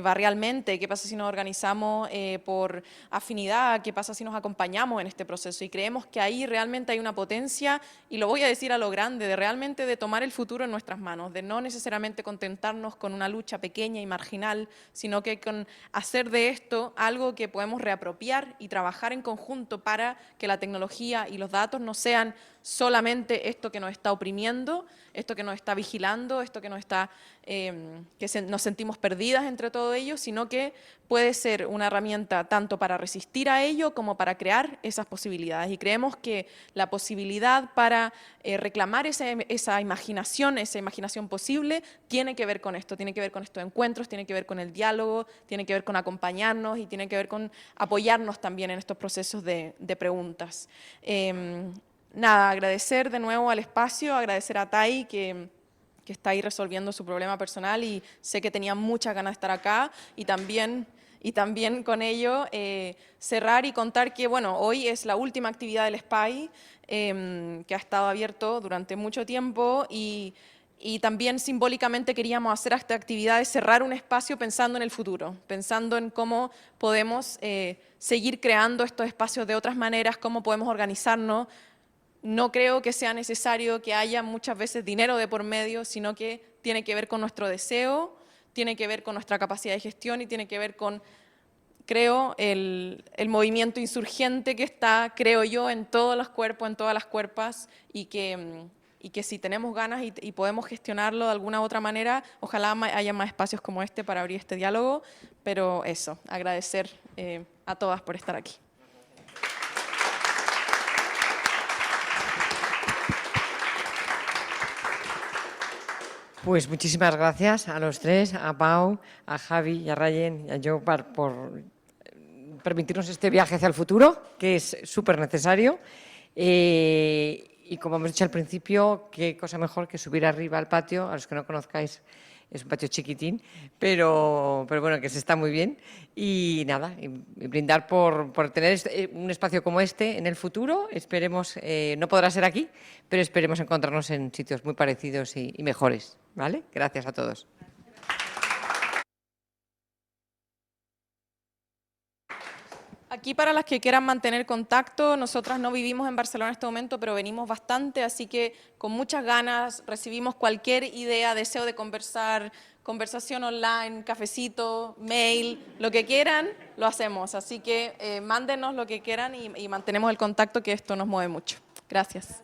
barrialmente? ¿Qué pasa si nos organizamos por afinidad? ¿Qué pasa si nos acompañamos en este proceso? Y creemos que ahí realmente hay una potencia, y lo voy a decir a lo grande, de tomar el futuro en nuestras manos, de no necesariamente contentarnos con una lucha pequeña y marginal, sino que con hacer de esto algo que podemos reapropiar y trabajar en conjunto para que la tecnología y los datos no sean solamente esto que nos está oprimiendo, esto que nos está vigilando, esto que nos está, nos sentimos perdidas entre todo ello, sino que puede ser una herramienta tanto para resistir a ello como para crear esas posibilidades. Y creemos que la posibilidad para reclamar esa imaginación posible, tiene que ver con esto, tiene que ver con estos encuentros, tiene que ver con el diálogo, tiene que ver con acompañarnos y tiene que ver con apoyarnos también en estos procesos de preguntas. Nada, agradecer de nuevo al espacio, agradecer a Tai que está ahí resolviendo su problema personal, y sé que tenía muchas ganas de estar acá, y también con ello cerrar y contar que bueno, hoy es la última actividad del SPY, que ha estado abierto durante mucho tiempo, y también simbólicamente queríamos hacer esta actividad de cerrar un espacio pensando en el futuro, pensando en cómo podemos seguir creando estos espacios de otras maneras, cómo podemos organizarnos. No creo que sea necesario que haya muchas veces dinero de por medio, sino que tiene que ver con nuestro deseo, tiene que ver con nuestra capacidad de gestión y tiene que ver con, creo, el movimiento insurgente que está, creo yo, en todos los cuerpos, en todas las cuerpas, y que si tenemos ganas y podemos gestionarlo de alguna u otra manera, ojalá haya más espacios como este para abrir este diálogo. Pero eso, agradecer a todas por estar aquí. Pues muchísimas gracias a los tres, a Pau, a Javi y a Rayen y a Jo por permitirnos este viaje hacia el futuro, que es súper necesario. Y como hemos dicho al principio, qué cosa mejor que subir arriba al patio. A los que no conozcáis, es un patio chiquitín, pero bueno, que se está muy bien. Y nada, y brindar por tener un espacio como este en el futuro. Esperemos, no podrá ser aquí, pero esperemos encontrarnos en sitios muy parecidos y mejores. ¿Vale? Gracias a todos. Aquí para las que quieran mantener contacto, nosotras no vivimos en Barcelona en este momento, pero venimos bastante, así que con muchas ganas recibimos cualquier idea, deseo de conversar, conversación online, cafecito, mail, lo que quieran, lo hacemos. Así que mándenos lo que quieran y mantenemos el contacto, que esto nos mueve mucho. Gracias.